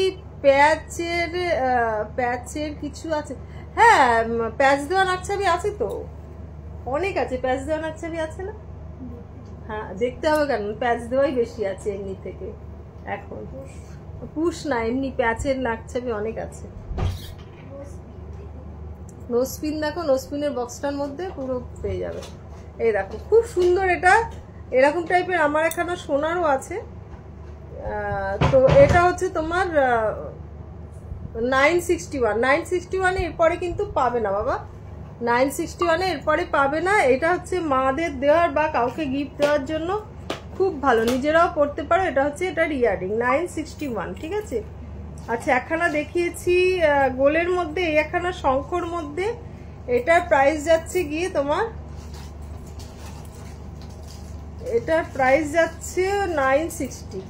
প্যাচের কিছু আছে? হ্যাঁ, প্যাচ দেওয়া নাকছাবি আছে তো, অনেক আছে, প্যাচ দেওয়া নাকছাবি আছে না? হ্যাঁ দেখতে হবে কেন, প্যাচ দেওয়াই বেশি আছে এমনি থেকে এখন। পুশ না, এমনি প্যাচের নাকছাবি অনেক আছে। নোজপিন দেখো, নোজপিনের বক্সটার মধ্যে পুরো পেয়ে যাবে। এই দেখো খুব সুন্দর এটা, এরকম টাইপের আমার এখানে সোনারও আছে। তো এটা হচ্ছে তোমার 961। 961 এরপরে কিন্তু পাবে না বাবা, 961 এরপরে পাবে না। এটা হচ্ছে মাদের দেওয়ার বা কাউকে গিফট দেওয়ার জন্য খুব ভালো, নিজেরাও পড়তে পারো। এটা হচ্ছে এটার ইয়ারিং 961, ঠিক আছে। আচ্ছা একখানা দেখিয়েছি গোলের মধ্যে, এই একখানা শঙ্খর মধ্যে। এটার প্রাইস যাচ্ছে গিয়ে তোমার, এটার প্রাইস যাচ্ছে 960।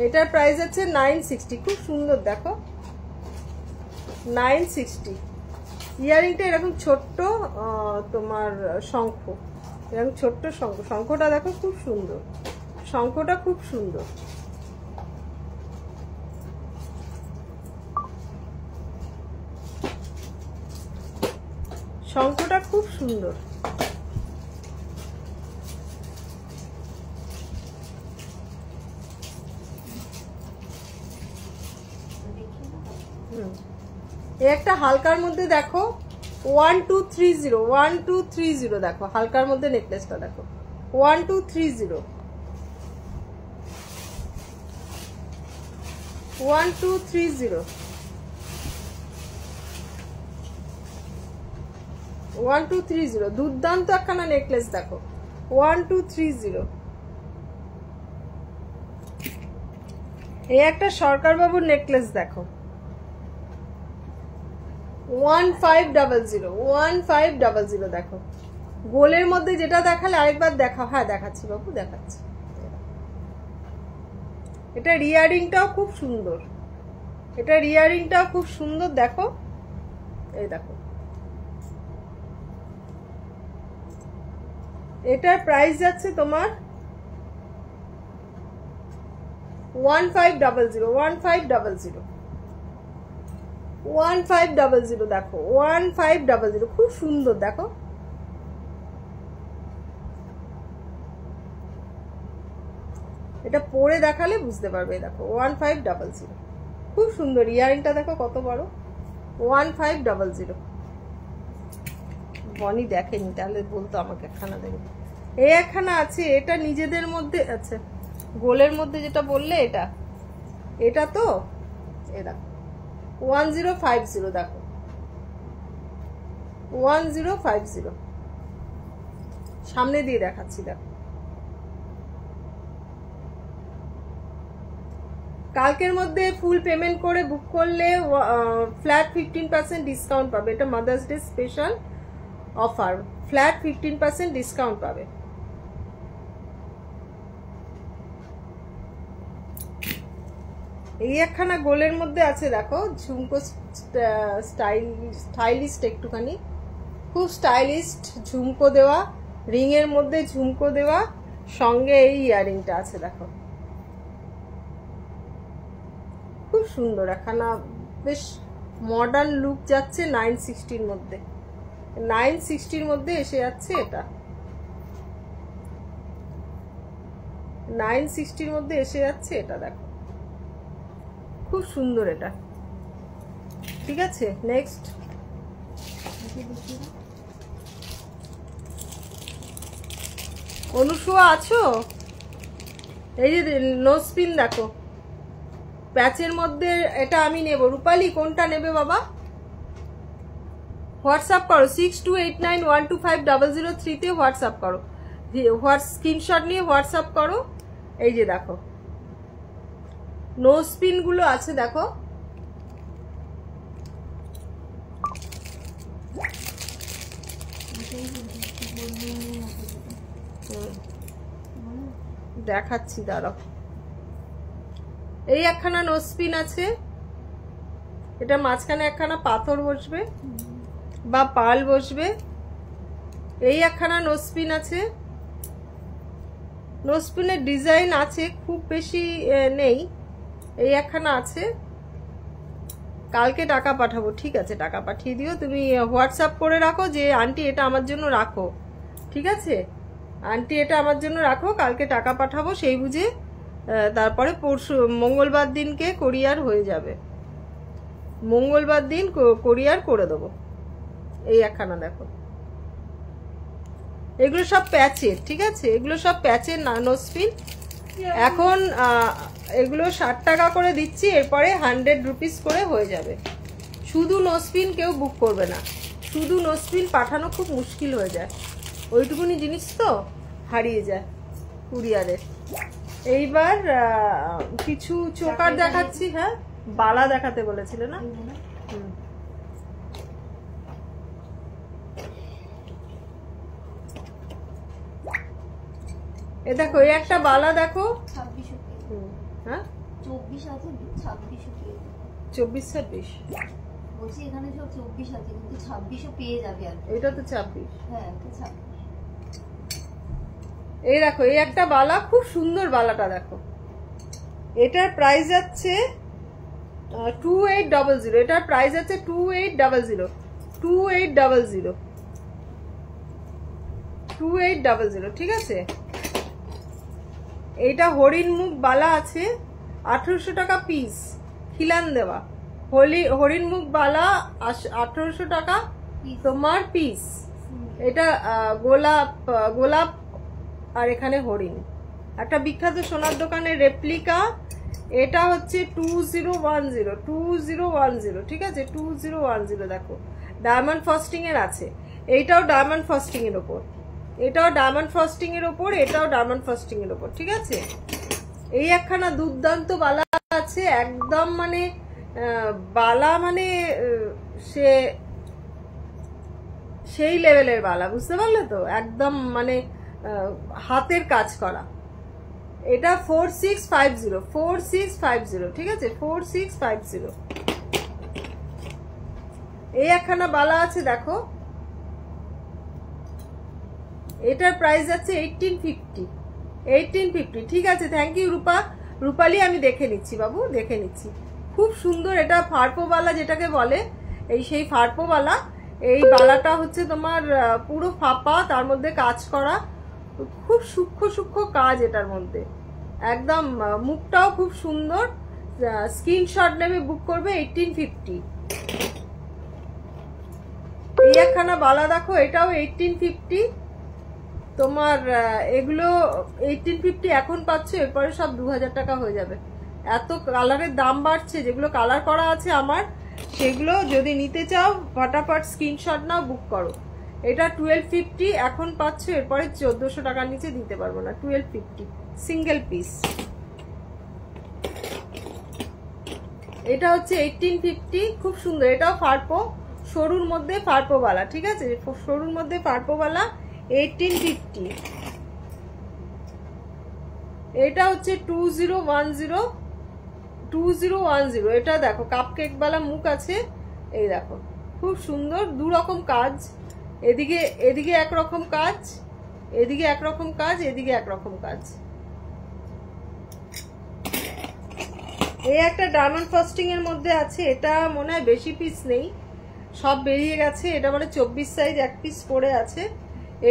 এটার প্রাইস আছে 960, খুব সুন্দর দেখো 960। ইয়ারিংটা এরকম ছোট্ট তোমার শঙ্খ, এরকম ছোট্ট শঙ্খ। শঙ্খটা দেখো খুব সুন্দর, শঙ্খটা খুব সুন্দর। শঙ্খটা খুব সুন্দর। একটা হালকার মধ্যে দেখো 1230, 1230 দেখো, হালকার মধ্যে নেকলেসটা দেখো 1230, 1230, 1230 দুর্দান্ত একখানা নেকলেস দেখো 1230। এই একটা সরকার বাবুর নেকলেস দেখো 1500, 1500 দেখো। গোলের মধ্যে যেটা দেখালে আরেকবার দেখাও। হ্যাঁ দেখাচ্ছি বাবু, দেখাচ্ছি। এটা রিয়ারিংটাও খুব সুন্দর, এটা রিয়ারিংটাও খুব সুন্দর দেখো। এই দেখো এটার প্রাইস যাচ্ছে তোমার 1500, 1500, 1500 দেখো 1500, খুব সুন্দর দেখো। এটা পরে দেখালে বুঝতে পারবে। দেখো 1500, খুব সুন্দর। ইয়ারিংটা দেখো কত বড়, 1500। বনি দেখেনি, তাহলে বলতো আমাকে একখানা দেবে। এই একখানা আছে, এটা নিজেদের মধ্যে আছে। গোলের মধ্যে যেটা বললে এটা, এটা তো এ দেখো 1050 দেখো 1050। সামনে দিয়ে দেখাচ্ছি দেখো। কালকের মধ্যে ফুল পেমেন্ট করে বুক করলে ফ্ল্যাট 15% ডিসকাউন্ট পাবে। এটা mother's day special offer, flat 15% discount পাবে। এই একখানা গোলের মধ্যে আছে দেখো, ঝুমকো স্টাইলিস্ট একটুখানি, খুব স্টাইলিস্ট ঝুমকো দেওয়া, রিং এর মধ্যে ঝুমকো দেওয়া, সঙ্গে এই ইয়ারিংটা আছে দেখো, খুব সুন্দর একখানা, বেশ মডার্ন লুক যাচ্ছে। 960 মধ্যে, 960 মধ্যে এসে যাচ্ছে এটা, 960 মধ্যে এসে যাচ্ছে এটা দেখো, খুব সুন্দর এটা। ঠিক আছে, নেক্সট অনুসুয়া আছো? এই যে নোজপিন দেখো প্যাচের মধ্যে, এটা আমি নেব। রূপালী কোনটা নেবে বাবা? হোয়াটসঅ্যাপ করো 6289125003 তে হোয়াটসঅ্যাপ করো, স্ক্রিনশট নিয়ে হোয়াটসঅ্যাপ করো। এই যে দেখো নোজপিন গুলো আছে দেখো, দেখাচ্ছি দাঁড়াও। এই একখানা নোজপিন আছে, এটা মাঝখানে একখানা পাথর বসবে বা পাল বসবে। এই একখানা নোজপিন আছে, নোজপিনের ডিজাইন আছে, খুব বেশি নেই। এই একখানা আছে, কালকে টাকা পাঠাবো। ঠিক আছে, টাকা পাঠিয়ে দিও। তুমি হোয়াটসঅ্যাপ করে রাখো যে আন্টি এটা আমার জন্য রাখো, ঠিক আছে? আন্টি এটা আমার জন্য রাখো, কালকে টাকা পাঠাবো সেই বুঝে, তারপরে পরশু মঙ্গলবার দিনকে কোরিয়ার হয়ে যাবে, মঙ্গলবার দিন কোরিয়ার করে দেবো। এই একখানা দেখো, এগুলো সব প্যাচের, ঠিক আছে, এগুলো সব প্যাচের নোজপিন। এখন এগুলো 60 টাকা করে দিচ্ছি, এরপরে 100 রুপিস করে হয়ে যাবে। শুধু নোজপিন কেউ বুক করবে না, শুধু নোজপিন পাঠানো খুব মুশকিল হয়ে যায়, ওইটুকুনি জিনিস তো হারিয়ে যায় কুরিয়ারের। এইবার কিছু চোকার দেখাচ্ছি। হ্যাঁ, বালা দেখাতে বলেছিল না? এ দেখো, এই একটা বালা দেখো, 2600। হ্যাঁ 24 আছে, 2600 24-26 বলছি, এখানে সব 24 আছে, কিন্তু 2600 পেয়ে যাবে আর। এটা তো 26। হ্যাঁ, এটা 26। এই দেখো, এই একটা বালা, খুব সুন্দর বালাটা দেখো, এটার প্রাইস আছে 2800, এটার প্রাইস আছে 2800, ঠিক আছে। এইটা হরিণ মুখ বালা আছে, 1800 টাকা পিস, খিলান দেওয়া হরিণ মুখ বালা 1800 টাকা তোমার পিস। এটা গোলাপ আর এখানে হরিণ, একটা বিখ্যাত সোনার দোকানের রেপ্লিকা। এটা হচ্ছে 2010, ঠিক আছে, 2010 দেখো, ডায়মন্ড ফস্টিং এর আছে। এইটাও ডায়মন্ড ফস্টিং এর ওপর, এটাও ডায়মন্ড ফস্টিং এর ওপর, এটাও ডায়মন্ড ফস্টিং এর ওপর, ঠিক আছে। এই একখানা দুর্দান্ত বালা আছে, একদম মানে বালা মানে সেই লেভেলের বালা, বুঝতে পারলে তো, একদম মানে হাতের কাজ করা। এটা 4650, ঠিক আছে, 4650। এই একখানা বালা আছে দেখো, এটার প্রাইস আছে 1850, ঠিক আছে। থ্যাংক ইউ রূপালী, আমি দেখে নিচ্ছি বাবু, দেখে নিচ্ছি। খুব সুন্দর, এটা ফারপো বালা যেটাকে বলে, এই সেই ফারপো বালা। এই বালাটা হচ্ছে তোমার পুরো ফাঁপা, তার মধ্যে কাজ করা, খুব সূক্ষ্ম কাজ এটার মধ্যে, একদম মুখটাও খুব সুন্দর। স্ক্রিনশট নেবে, বুক করবে 1850। এই একখানা বালা দেখো, এটাও 1850 তোমার। এগুলো 1850 এখন পাচ্ছ, এরপরে সব 2000 টাকা হয়ে যাবে। এত কালারের দাম বাড়ছে, যেগুলো কালার করা আছে আমার, সেগুলো যদি নিতে চাও ফটাফট স্ক্রিনশট নাও, বুক করো। এটা 1250 এখন পাচ্ছ, এরপরে 1400 টাকার নিচে দিতে পারবো না। 1250 সিঙ্গেল পিস। এটা হচ্ছে 1850, খুব সুন্দর, এটাও ফারপো, সরুর মধ্যে ফারপো বালা, ঠিক আছে, সরুর মধ্যে ফারপো বালা, 1850। এটা হচ্ছে 2010, এটা দেখো কাপকেক বালা মুখ আছে, এই দেখো খুব সুন্দর, দু রকম কাজ, এদিকে একরকম কাজ, এদিকে একরকম কাজ, এদিকে একরকম কাজ। এই একটা ডায়মন্ড ফস্টিং এর মধ্যে আছে, এটা মনে হয় বেশি পিস নেই, সব বেরিয়ে গেছে। এটা মানে 24 সাইজ এক পিস পড়ে আছে।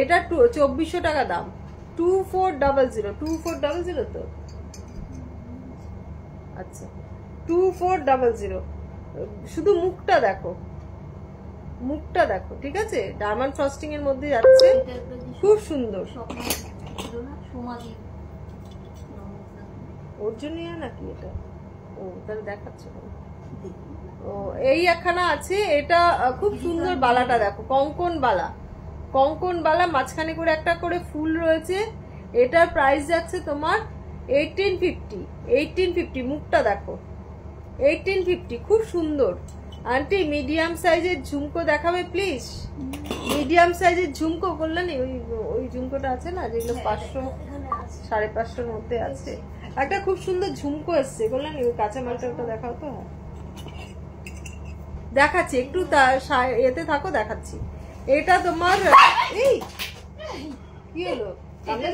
এটা 2400 টাকা দাম, 2400 তো, আচ্ছা 2400। শুধু মুখটা দেখো, মুখটা দেখো, ঠিক আছে, ডায়মন্ড ফ্রস্টিং এর মধ্যে যাচ্ছে, খুব সুন্দর। ওর জন্য নাকি এটা? ও তাহলে দেখাচ্ছে। ও এই একখানা আছে, এটা খুব সুন্দর বালাটা দেখো, কঙ্কন বালা, মাঝখানে করে একটা করে ফুল রয়েছে। এটার প্রাইস যাচ্ছে তোমার 1850। মুখটা দেখো, 1850, খুব সুন্দর। আন্টি মিডিয়াম সাইজের ঝুমকো দেখাবে প্লিজ? মিডিয়াম সাইজের ঝুমকো বললেন, ওই ঝুমকোটা আছে না যেগুলো 500 550 মধ্যে আছে, একটা খুব সুন্দর ঝুমকো এসছে বললেন, ওই কাঁচা মালটা দেখাও তো। হ্যাঁ দেখাচ্ছি, একটু এতে থাকো, দেখাচ্ছি। এটা তোমার এই কি হলো, কামড়ে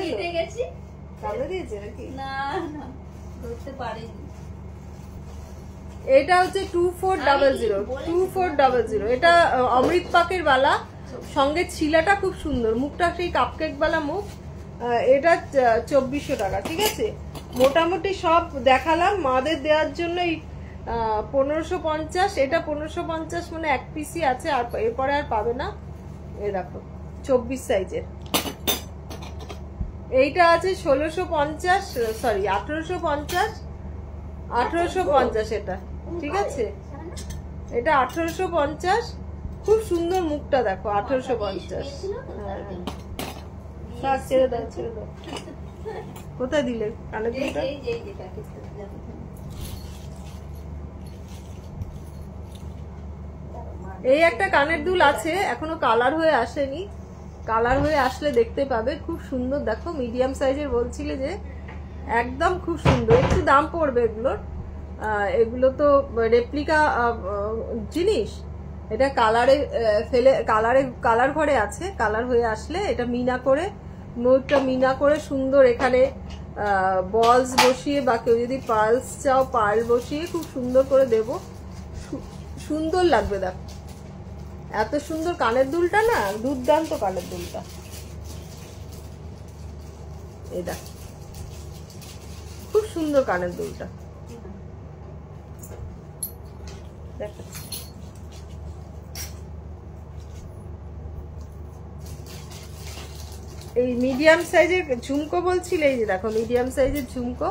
দিয়েছে নাকি? না ধরতে পারিনি। এটা হচ্ছে 2400। এটা অমৃত পাকের বালা, সঙ্গে ছিলাটা খুব সুন্দর, মুখটা সেই কাপকেক বালা মুখ, এটা 2400 টাকা, ঠিক আছে। মোটামুটি সব দেখালাম মাদের দেওয়ার জন্যই 1550। এটা 1550 মানে এক পিসই আছে, আর এরপরে আর পাবে না। এই দেখো 24 সাইজের। এইটা আছে 1650, সরি 1850, 1850 এটা, ঠিক আছে। এটা 1850, খুব সুন্দর মুখটা দেখো 1850। হ্যাঁ ছেড়ে দাও ছেড়ে দাও। কোথায় দিলে কানে দুলটা? এই একটা কানের দুল আছে, এখনো কালার হয়ে আসেনি, কালার হয়ে আসলে দেখতে পাবে। খুব সুন্দর দেখো, মিডিয়াম সাইজের বলছিলে যে, একদম খুব সুন্দর। একটু দাম পড়বে এগুলোর, এগুলো তো রেপ্লিকা জিনিস। এটা কালারে ফেলে কালার ঘরে আছে, কালার হয়ে আসলে এটা মিনা করে, ময়ূরটা মিনা করে সুন্দর এখানে বলস বসিয়ে, বা কেউ যদি পার্লস চাও পার্ল বসিয়ে খুব সুন্দর করে দেব, সুন্দর লাগবে। দেখো এত সুন্দর কানের দুলটা না, দুর্দান্ত কানের দুলটা। এই দেখ খুব সুন্দর কানের দুলটা, দেখাচ্ছি। এই মিডিয়াম সাইজের ঝুমকো বলছিলে, এই যে দেখো মিডিয়াম সাইজের ঝুমকো,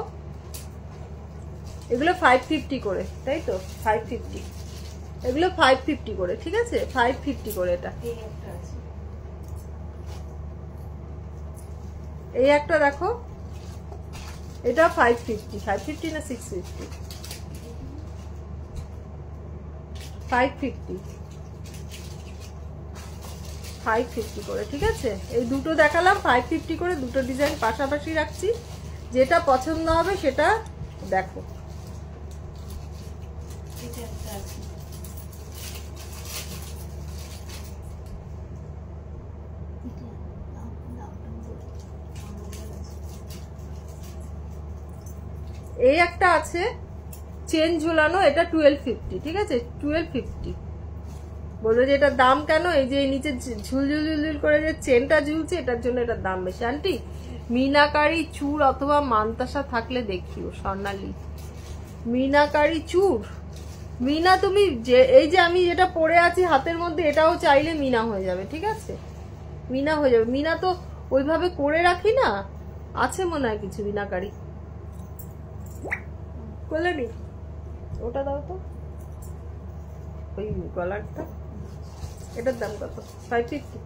এগুলো 550 করে, তাই তো 550, এগুলো 550 করে, ঠিক আছে 550 করে। এটা এই একটা দেখো, এটা 550 না 650, 550 করে, ঠিক আছে। এই দুটো দেখালাম 550 করে, দুটো ডিজাইন পাশাপাশি রাখছি, যেটা পছন্দ হবে সেটা দেখো। এই একটা আছে চেন ঝোলানো, এটা 1250, ঠিক আছে 1250। বলবো যে এটার দাম কেন, এই যে নিচে ঝুলঝুল করে যে চেনটা ঝুলছে, এটার জন্য এটার দাম বেশি। আন্টি মিনাকারি চূড় অথবা মানতাসা থাকলে দেখিও, স্বর্ণালী মিনাকারি চূড়। মিনা তুমি যে এই যে আমি যেটা পরে আছি হাতের মধ্যে, এটাও চাইলে মিনা হয়ে যাবে, ঠিক আছে মিনা হয়ে যাবে। মিনা তো ওইভাবে করে রাখি না, আছে মনে হয় কিছু মিনাকারি, বললেনি ওটা দাও তো, ওই গলারটা। এটার দাম কত? 550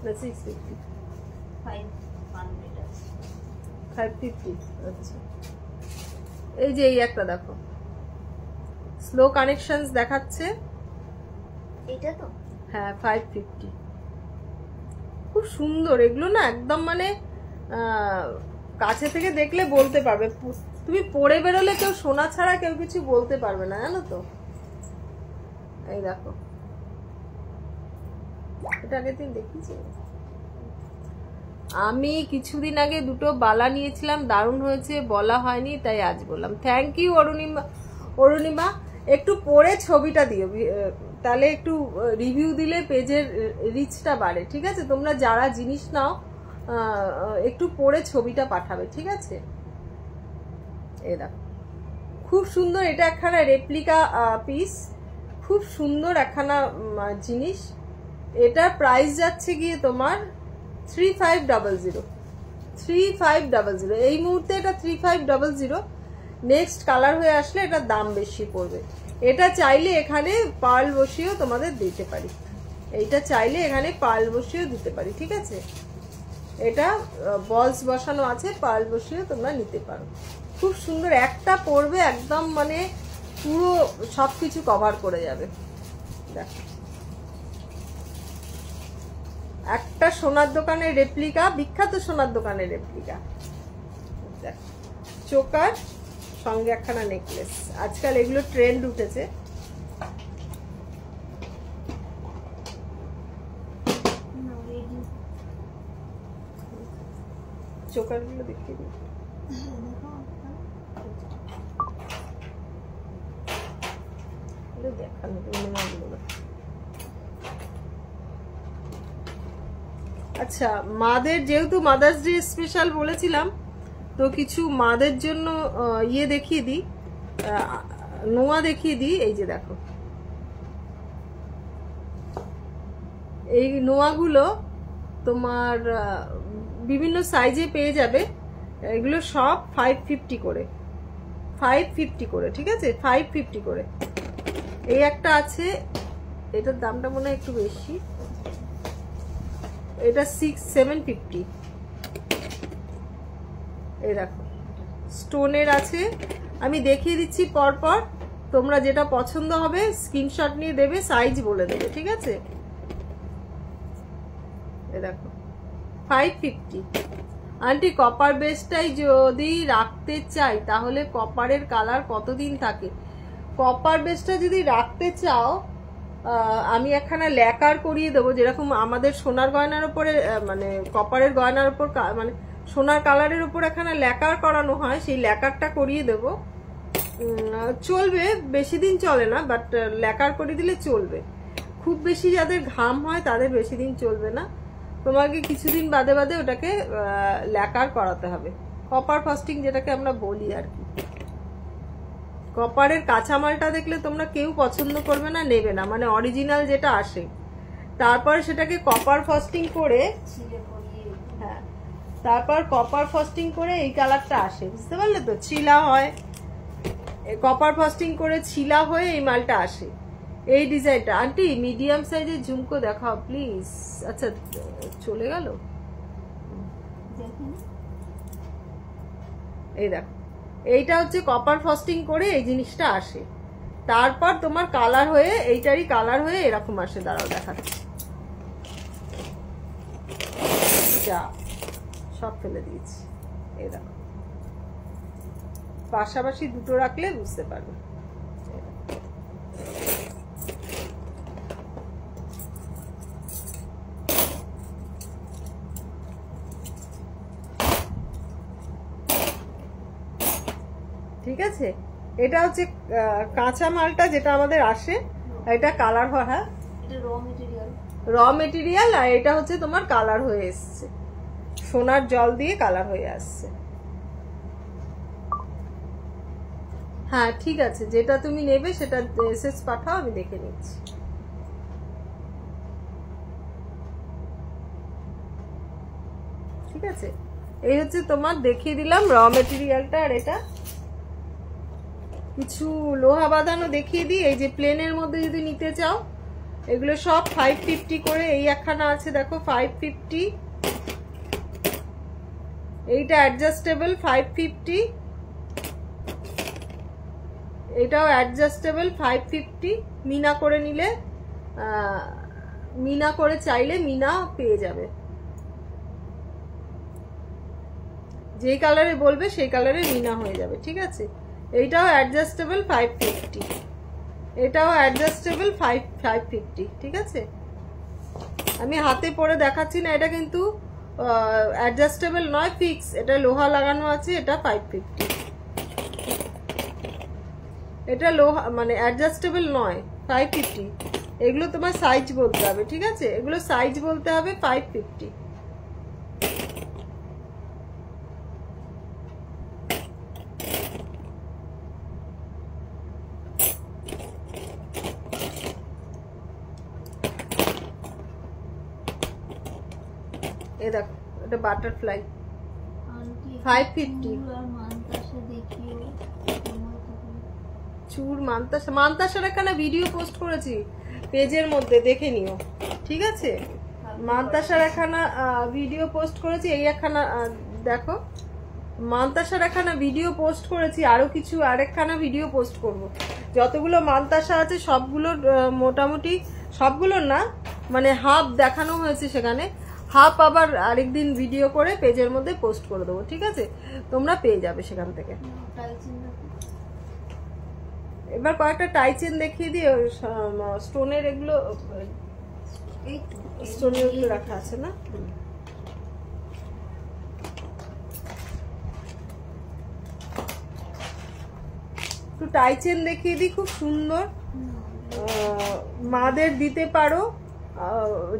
না 650? 550। আচ্ছা এই যে এই একটা দেখো, স্লো কানেকশনস দেখাচ্ছে, এটা তো হ্যাঁ 550, খুব সুন্দর এগুলো না, একদম মানে কাছে থেকে দেখলে বলতে পারবে, তুমি পরে বেরোলে কেউ সোনা ছাড়া কেউ কিছু বলতে পারবে না, জানো তো। এই দেখো এটা আগের দিন দেখিয়েছি আমি, কিছুদিন আগে দুটো বালা নিয়েছিলাম, দারুণ হয়েছে, বলা হয়নি তাই আজ বললাম। Thank you Arunima. একটু পরে ছবিটা দিও, তাহলে একটু রিভিউ দিলে পেজের রিচটা বাড়ে, ঠিক আছে। তোমরা যারা জিনিস নাও একটু পরে ছবিটা পাঠাবে, ঠিক আছে। এই দেখো খুব সুন্দর, এটা একখানা রেপ্লিকা পিস, খুব সুন্দর একখানা জিনিস। এটা প্রাইস যাচ্ছে গিয়ে তোমার 3500। এই মুহূর্তে এটা 3500। নেক্সট কালার হয়ে আসলে এটার দাম বেশি পড়বে। এটা চাইলে এখানে পার্ল বসিয়েও তোমাদের দিতে পারি, এইটা চাইলে এখানে পার্ল বসিয়েও দিতে পারি, ঠিক আছে। এটা বলস বসানো আছে, পার্ল বসিয়েও তোমরা নিতে পারো। খুব সুন্দর, একটা পরবে একদম মানে পুরো সবকিছু কভার করে যাবে। দেখো একটা সোনার দোকানের রেপ্লিকা, বিখ্যাত সোনার দোকানের রেপ্লিকা। দেখো চোকার সঙ্গে একখানা নেকলেস, আজকাল এগুলো ট্রেন্ড উঠেছে। চোকার গুলো দেখিয়ে দিই, দেখানো আচ্ছা, মাদের যেহেতু মাদার্স ডে স্পেশাল বলেছিলাম, তো কিছু মাদের জন্য ইয়ে দেখিয়ে দিই, নোয়া দেখিয়ে দিই। এই যে দেখো, এই নোয়াগুলো তোমার বিভিন্ন সাইজে পেয়ে যাবে। এগুলো সব 550 করে, 550 করে, ঠিক আছে, 550 করে। এই একটা আছে, এটার দামটা মনে হয় একটু বেশি, এটা 750। এই দেখো স্টোনের আছে, আমি দেখিয়ে দিচ্ছি পরপর, তোমরা যেটা পছন্দ হবে স্ক্রিনশট নিয়ে দেবে, সাইজ বলে দেবে, ঠিক আছে। এই দেখো 550। আন্টি কপার বেসটাই যদি রাখতে চাই তাহলে কপারের কালার কতদিন থাকে? কপার বেসটা যদি রাখতে চাও, আমি একখানা ল্যাকার করিয়ে দেবো, যেরকম আমাদের সোনার গয়নার উপরে মানে কপারের গয়নার উপর মানে সোনার কালারের উপর একখানা ল্যাকার করানো হয়, সেই ল্যাকারটা করিয়ে দেবো। চলবে, বেশি দিন চলে না, বাট ল্যাকার করে দিলে চলবে। খুব বেশি যাদের ঘাম হয় তাদের বেশি দিন চলবে না, তোমাকে কিছুদিন বাদে বাদে ওটাকে ল্যাকার করাতে হবে। কপার ফাস্টিং যেটাকে আমরা বলি আর কি। কপারের কাঁচামালটা দেখলে তোমরা কেউ পছন্দ করবে না, নেবে না, মানে অরিজিনাল যেটা আসে। তারপর সেটাকে কপার ফাস্টিং করে, হ্যাঁ, তারপর কপার ফাস্টিং করে এই কালারটা আসে, বুঝতে পারলে তো? ছিলা হয়, কপার ফাস্টিং করে ছিলা হয়ে এই মালটা আসে। এই ডিজাইনটা আন্টি মিডিয়াম সাইজের ঝুমকো দেখাও প্লিজ। আচ্ছা চলে গেল, এই দেখো, এইটা হচ্ছে কপার ফাস্টিং করে এই জিনিসটা আসে। তারপর তোমার কালার হয়ে, এইটারই কালার হয়ে এরকম আসে। দাঁড়াও দেখাচ্ছি, যা সব ফেলে দিয়েছি। এই দেখো, পাশাপাশি দুটো রাখলে বুঝতে পারবে। ঠিক আছে, এটা হচ্ছে কাঁচা মালটা যেটা আমাদের আসে, এটা কালার হয়, হ্যাঁ র মেটেরিয়াল, আর এটা হচ্ছে তোমার কালার হয়ে এসছে, সোনার জল দিয়ে কালার হয়ে আসছে। হ্যাঁ ঠিক আছে, যেটা তুমি নেবে সেটা এসএস পাঠাও, আমি দেখে নিচ্ছি। ঠিক আছে, এই হচ্ছে তোমার দেখিয়ে দিলাম র মেটেরিয়ালটা। আর এটা কিছু লোহা বাঁধানো দেখিয়ে দিই। এই যে প্লেনের মধ্যে যদি নিতে চাও, এগুলো সব 550 করে। এই একখানা আছে দেখো 550, এইটা অ্যাডজাস্টেবল 550, এটাও অ্যাডজাস্টেবল 550। মিনা করে নিলে, মিনা করে চাইলে মিনা পেয়ে যাবে, যেই কালারে বলবে সেই কালারে মিনা হয়ে যাবে। ঠিক আছে, এইটাও অ্যাডজাস্টেবল 550, এটাও অ্যাডজাস্টেবল 550। ঠিক আছে, আমি হাতে পরে দেখাচ্ছি না, এটা কিন্তু অ্যাডজাস্টেবল নয়, ফিক্স, এটা লোহা লাগানো আছে। এটা 550, এটা লোহা মানে অ্যাডজাস্টেবল নয়, 550। এগুলো তোমার সাইজ বলতে হবে। ঠিক আছে, এগুলো সাইজ বলতে হবে 550। এ দেখো, এটা বাটারফ্লাই 550। চুর মান্তাসার এখানে ভিডিও পোস্ট করেছি পেজের মধ্যে, দেখে নিও। ঠিক আছে, মান্তাসার এখানে ভিডিও পোস্ট করেছি, এই একখানা দেখো, মান্তাসার এখানে ভিডিও পোস্ট করেছি, আরো কিছু আরেকখানা ভিডিও পোস্ট করব। যতগুলো মান্তাসা আছে সবগুলোর মোটামুটি, সবগুলোর না, মানে হাফ দেখানো হয়েছে সেখানে, হাফ আবার আরেকদিন ভিডিও করে পেজের মধ্যে পোস্ট করে দেবো। ঠিক আছে, তোমরা পেয়ে যাবে সেখান থেকে। এবার কয়েকটা টাইচেন দেখিয়ে দিই, স্টোনের এগুলো, স্টোনের এগুলো রাখা আছে না। একটু টাইচেন দেখিয়ে দিই, খুব সুন্দর, মাদের দিতে পারো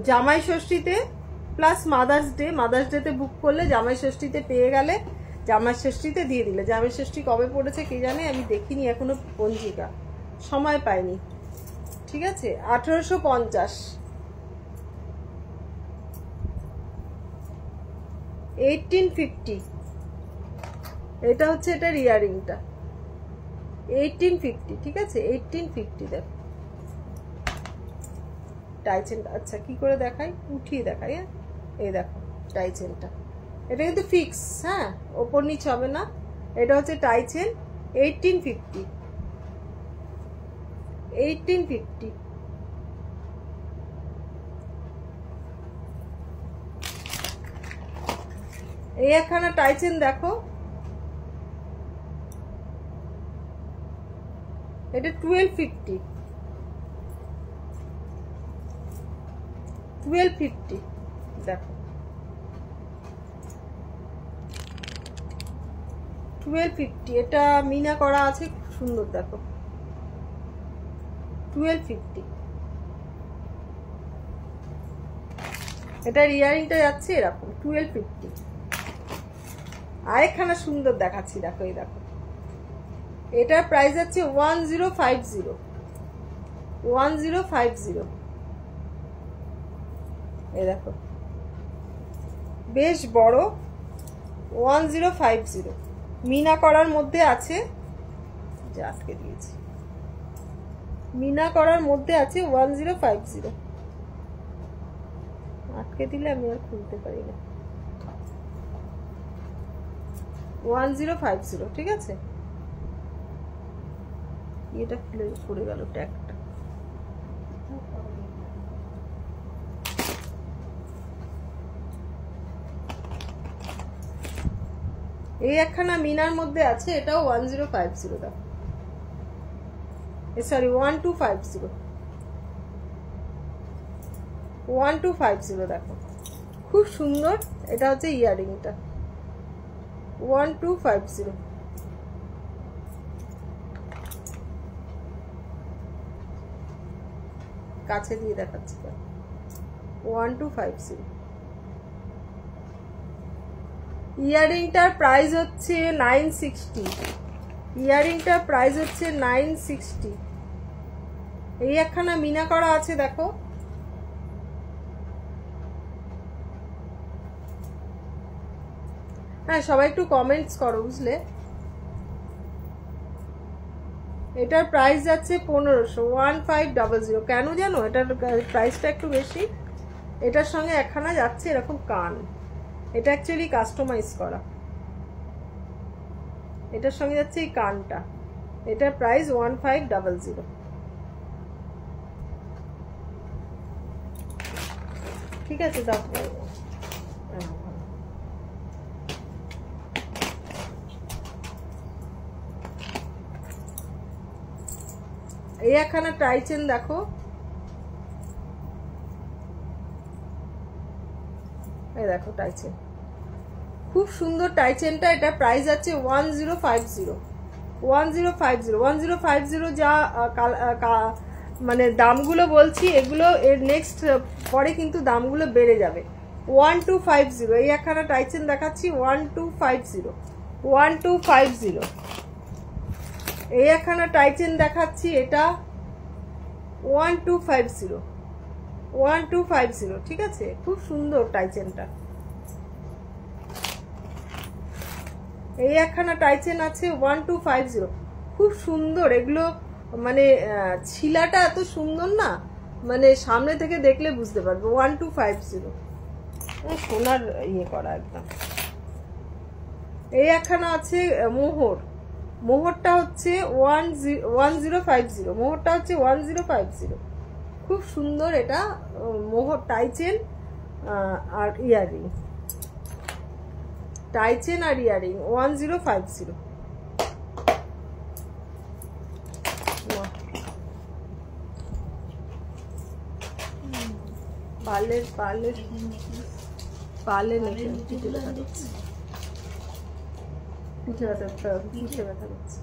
জামাই ষষ্ঠীতে, প্লাস মাদার্স ডেতে বুক করলে জামাই ষষ্ঠীতে পেয়ে গেলে, জামাই ষষ্ঠীতে দিয়ে দিলে। জামাই ষষ্ঠী কবে পড়েছে কে জানে, আমি দেখিনি এখনো পঞ্জিকা, সময় পাইনি। ঠিক আছে, 1850, 1850। এটা হচ্ছে এটার ইয়ারিংটা 1850। ঠিক আছে, 1850। দেখো টাইচেনটা, আচ্ছা কি করে দেখাই, উঠিয়ে দেখাই। হ্যাঁ এই দেখো টাইচেনটা, এটা কিন্তু ফিক্স, হ্যাঁ ওপর নিচ হবে না। এটা হচ্ছে টাইচেন 1850, 1850। এই একখানা টাইচেন দেখো, এটা 1250, 1250। দেখো 1250, এটা মিনা করা আছে, খুব সুন্দর। দেখো 1250। এটার ইয়ারিংটা যাচ্ছে এরকম 1250। আরেকখানা সুন্দর দেখাচ্ছি, দেখো এই দেখো, এটার প্রাইস আছে 1050, 1050। এই দেখো বেশ বড়, 1050 মিনা করার মধ্যে আছে, যা আটকে দিয়েছি, মিনা করার মধ্যে আছে 1050। আটকে দিলে আমি আর খুলতে পারি না। 1050, ঠিক আছে। এটা খুলে পড়ে গেল ট্যাগটা। এই একখানা মিনার মধ্যে আছে, এটাও 1050। দেখো সরি 1250, 1250। দেখো খুব সুন্দর, এটা হচ্ছে ইয়ারিংটা 1250। কাছে দিয়ে দেখাচ্ছি, 1250। ইয়ারিংটার প্রাইস হচ্ছে 960, ইয়ারিংটার প্রাইস হচ্ছে 960। এই একখানা মিনা করা আছে, দেখো হ্যাঁ সবাই একটু কমেন্টস করো বুঝলে। এটার প্রাইস যাচ্ছে 1500, 1500। কেন জানো এটার প্রাইসটা একটু বেশি? এটার সঙ্গে একখানা যাচ্ছে এরকম কান, এটা অ্যাকচুয়ালি কাস্টমাইজ করা, এটার সঙ্গে যাচ্ছে এই কানটা। এটার প্রাইস 1500। ঠিক আছে, দাও। এই একখানা টাইচেন দেখো, এই দেখো টাইচেন, খুব সুন্দর টাইচেনটা। এটা প্রাইস আছে 1050, 1050, 1050। যা মানে দামগুলো বলছি এগুলো এর নেক্সট পরে কিন্তু দামগুলো বেড়ে যাবে। 1250। এই একখানা টাইচেন দেখাচ্ছি 1250, 1250। এই একখানা টাইচেন দেখাচ্ছি, এটা 1250, 1250। ঠিক আছে, খুব সুন্দর টাইচেনটা। এই একখানা টাইচেন আছে 1250, খুব সুন্দর। এগুলো মানে ছিলাটা এত সুন্দর না, মানে সামনে থেকে দেখলে বুঝতে পারবে। 1250 সোনার ইয়ে করা একদম। এই একখানা আছে মোহর, মোহরটা হচ্ছে 1050, মোহরটা হচ্ছে 1050। খুব সুন্দর এটা মোহর টাইচেন আর ইয়ারিং, টাইচেন আর ইয়ারিং 1050। পার্লের পার্লের পার্লের পিঠে ব্যথা করছে, পিঠে ব্যথা করছে।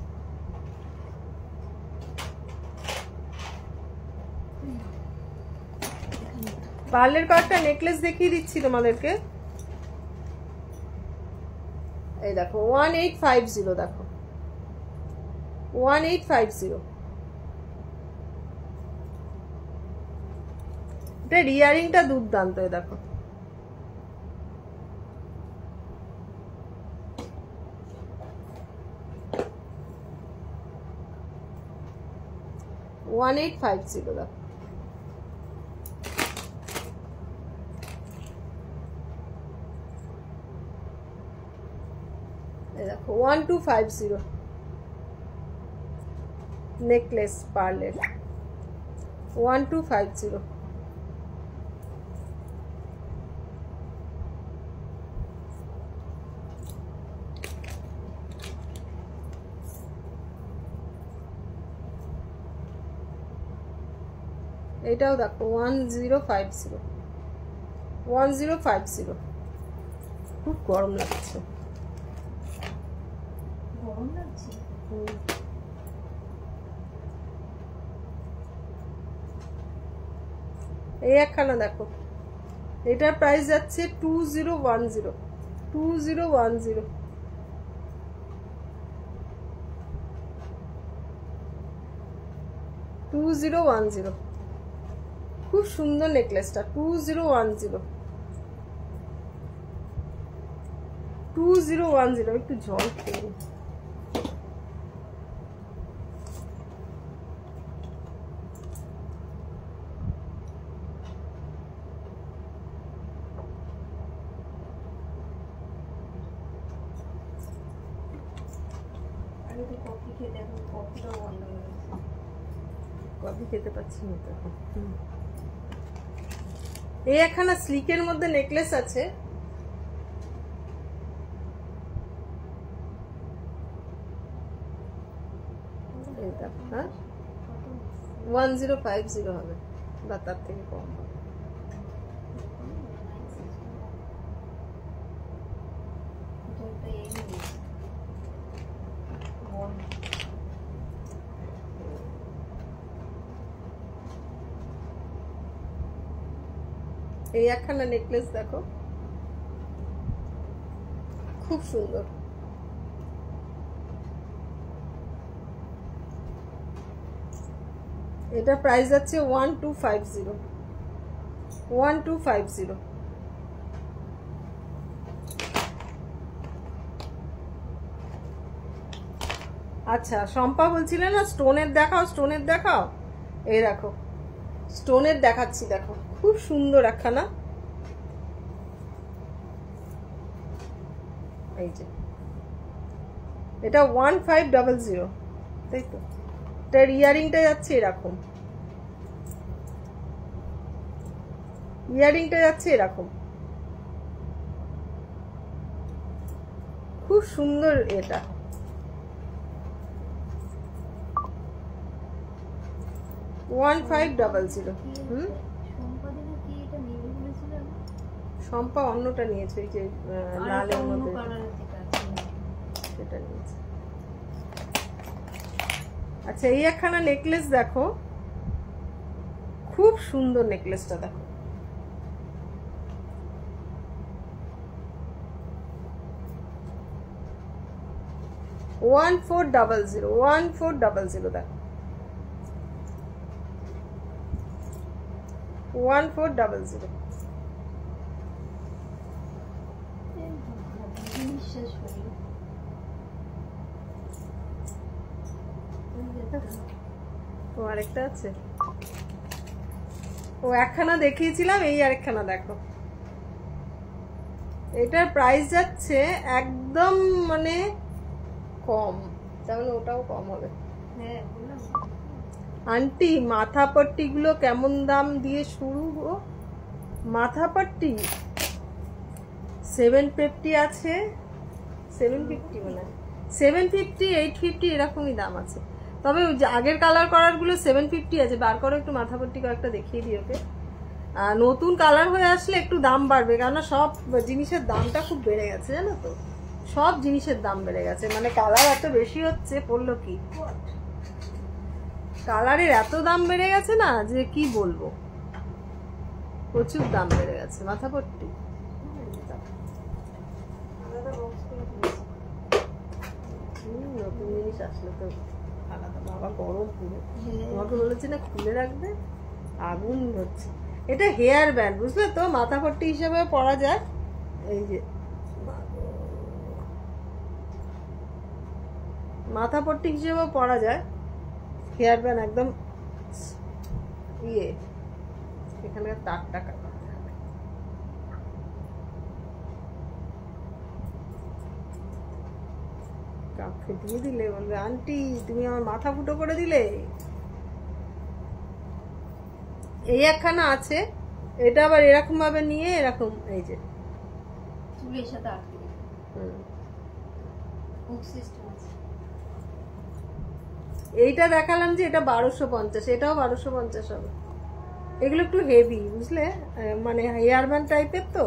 পার্লের কয়েকটা নেকলেস দেখিয়ে দিচ্ছি তোমাদেরকে। এই দেখো 1850, দেখো 1850। এটা ইয়ারিংটা দুর্দান্ত, এই দেখো। ওয়ান 1850, দেখো। দেখো 1250 নেকলেস পার্লের, 1250। এটাও দেখো 1050, 1050। খুব গরম লাগছে, গরম লাগছে। এই একখানা দেখো, এটার প্রাইস যাচ্ছে 2010, 2010। খুব সুন্দর নেকলেসটা, 2010, 2010। একটু জল খেয়ে নিই। আমি তো কফি খেয়ে দেখো, কফিটাও বন্ধ হয়ে গেছে। কফি খেতে পাচ্ছি না তো। এই একখানা স্লিকের মধ্যে নেকলেস আছে, এই দেখো। হ্যাঁ 1050 হবে বা তার থেকে কম হবে। এই একখানা নেকলেস দেখো, খুব সুন্দর। এটা প্রাইস যাচ্ছে 1250, 1250। আচ্ছা, শম্পা বলছিলে না স্টোনের দেখাও, স্টোনের দেখাও। এই দেখো স্টোনের দেখাচ্ছি, দেখো খুব সুন্দর একখানা। এই যে এটা 1500, তাই তো। এটার ইয়ারিংটা যাচ্ছে এরকম, ইয়ারিংটা যাচ্ছে এরকম, খুব সুন্দর। এটা 1500। শম্পা অন্যটা নিয়েছে, ওই যে লালের মধ্যে সেটা নিয়েছে। আচ্ছা, এই একখানা নেকলেস দেখো, খুব সুন্দর নেকলেসটা দেখো। ওয়ান 1400 দেখো, 1400। ও আরেকটা আছে, ও একখানা দেখিয়েছিলাম, এই আরেকখানা দেখো। এটার প্রাইস যাচ্ছে একদম মানে কম, তাহলে ওটাও কম হবে। হ্যাঁ আন্টি মাথাপট্টি গুলো কেমন দাম দিয়ে শুরু গো? মাথাপট্টি 750 আছে, 750 মানে 750, 850 এরকমই দাম আছে। তবে আগের কালার করার গুলো 750 আছে। বার করো একটু মাথাপট্টি কয়েকটা দেখিয়ে দিই ওকে। নতুন কালার হয়ে আসলে একটু দাম বাড়বে, কেননা সব জিনিসের দামটা খুব বেড়ে গেছে, জানো তো। সব জিনিসের দাম বেড়ে গেছে, মানে কালার এত বেশি হচ্ছে, পড়লো কি কালারের এত দাম বেড়ে গেছে না যে কি বলবো। প্রচুর দাম বেড়ে গেছে মাথাপট্টি। নতুন জিনিস আসলে তো আলাদা। বাবা গরম পুরো, তোমাকে বলেছি না খুলে রাখবে, আগুন হচ্ছে। এটা হেয়ার ব্যান্ড, বুঝলে তো, মাথাপট্টি হিসেবে পরা যায়। এই যে মাথাপট্টি হিসেবেও পরা যায়, হেয়ার ব্যান্ড একদম ইয়ে। এখানে তারটা কাটাতে হবে। কাপড়ে দিয়ে দিলে বলবে আন্টি তুমি আমার মাথা ফুটো করে দিলে। এই একখানা আছে, এটা আবার এরকম ভাবে নিয়ে এরকম এই যে চুলের সাথে আটকে দেবে। হুক সিস্টেম আছে। এইটা দেখালাম যে এটা 1250, এটাও 1250 হবে। এগুলো একটু হেভি, বুঝলে, মানে হেয়ার ব্যান্ড টাইপের তো।